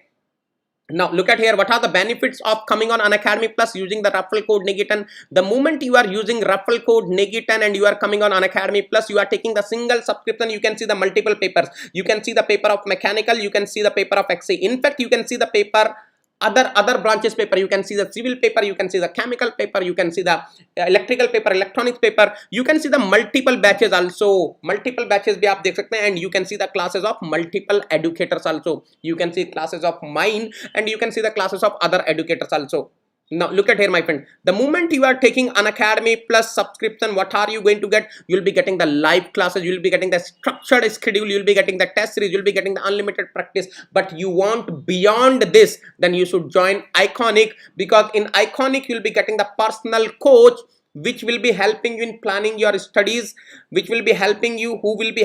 now look at here, what are the benefits of coming on Unacademy Plus using the referral code NEGI10. The moment you are using referral code NEGI10 and you are coming on Unacademy Plus, you are taking the single subscription. You can see the multiple papers, you can see the paper of mechanical, you can see the paper of XC. In fact, you can see the paper other branches paper, you can see the civil paper, you can see the chemical paper, you can see the electrical paper, electronics paper, you can see the multiple batches also. Multiple batches bhi aap dekh sakte hain, and you can see the classes of multiple educators also. You can see classes of mine and you can see the classes of other educators also. Now look at here, my friend, the moment you are taking Unacademy Plus subscription, what are you going to get? You will be getting the live classes, you will be getting the structured schedule, you will be getting the test series, you will be getting the unlimited practice. But you want beyond this, then you should join Iconic, because in Iconic you will be getting the personal coach which will be helping you in planning your studies, which will be helping you, who will be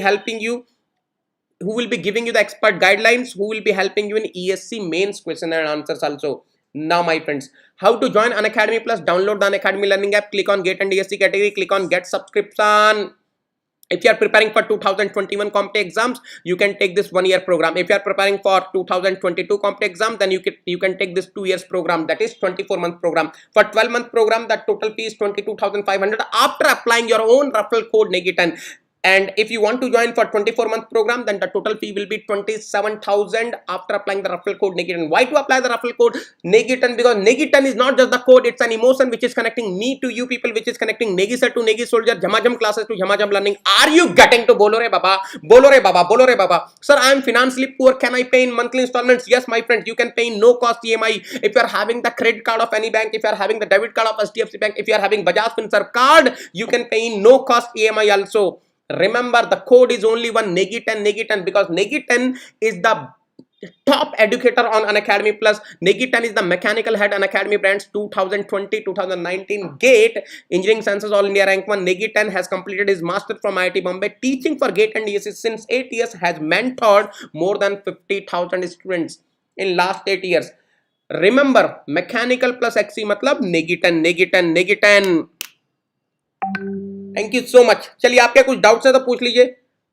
giving you the expert guidelines, who will be helping you in ESC mains question and answers also. Now my friends, how to join Unacademy Plus? Download the Unacademy learning app, click on GATE and ESC category, click on get subscription. If you are preparing for 2021 competitive exams, you can take this 1 year program. If you are preparing for 2022 competitive exam, then you can take this 2 years program, that is 24-month program. For 12-month program, the total fee is 22,500 after applying your own referral code NEGI10. And if you want to join for 24-month program, then the total fee will be 27,000 after applying the referral code NEGI10. Why to apply the referral code NEGI10? Because NEGI10 is not just the code, it's an emotion which is connecting me to you people, which is connecting Negi sir to Negi soldier, Jhamajam classes to Jhamajam learning. Are you getting to bolo re baba? Bolo re baba, bolo re baba. Sir, I am financially poor. Can I pay in monthly installments? Yes, my friends, you can pay in no cost EMI. If you are having the credit card of any bank, if you are having the debit card of HDFC Bank, if you are having Bajaj Finserv card, you can pay in no cost EMI also. Remember, the code is only one, NEGI10, NEGI10, because NEGI10 is the top educator on Unacademy Plus. NEGI10 is the mechanical head Unacademy brands 2020-2019 GATE Engineering Sciences All India Rank 1. NEGI10 has completed his master from IIT Bombay, teaching for GATE and ESC since 8 years, has mentored more than 50,000 students in last 8 years. Remember, mechanical plus XC matlab NEGI10, NEGI10, NEGI10. Thank you so much. चलिए, आपके कुछ doubts है तो पूछ लीजिए.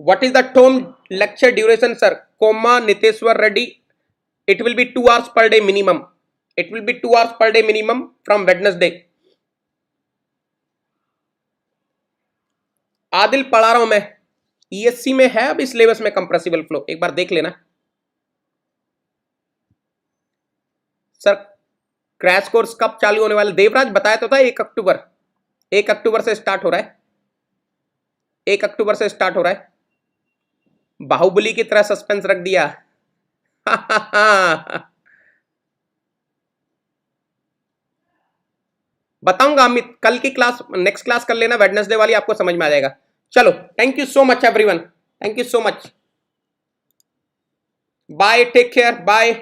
What is the term lecture duration sir? Comma Niteshwar Reddy. It will be 2 hours per day minimum. It will be 2 hours per day minimum from Wednesday. Adil पढ़ा रहा हूं मैं. ESC में है अभी सिलेबस में कंप्रेसिबल फ्लो, एक बार देख लेना सर. क्रैश कोर्स कब चालू होने वाला? देवराज बताया तो था 1 अक्टूबर. 1 अक्टूबर से स्टार्ट हो रहा है. 1 अक्टूबर से स्टार्ट हो रहा है. बाहुबली की तरह सस्पेंस रख दिया. बताऊंगा अमित, कल की क्लास, नेक्स्ट क्लास कर लेना, वेडनेसडे वाली, आपको समझ में आ जाएगा. चलो, thank you so much everyone, thank you so much. Bye, take care, bye.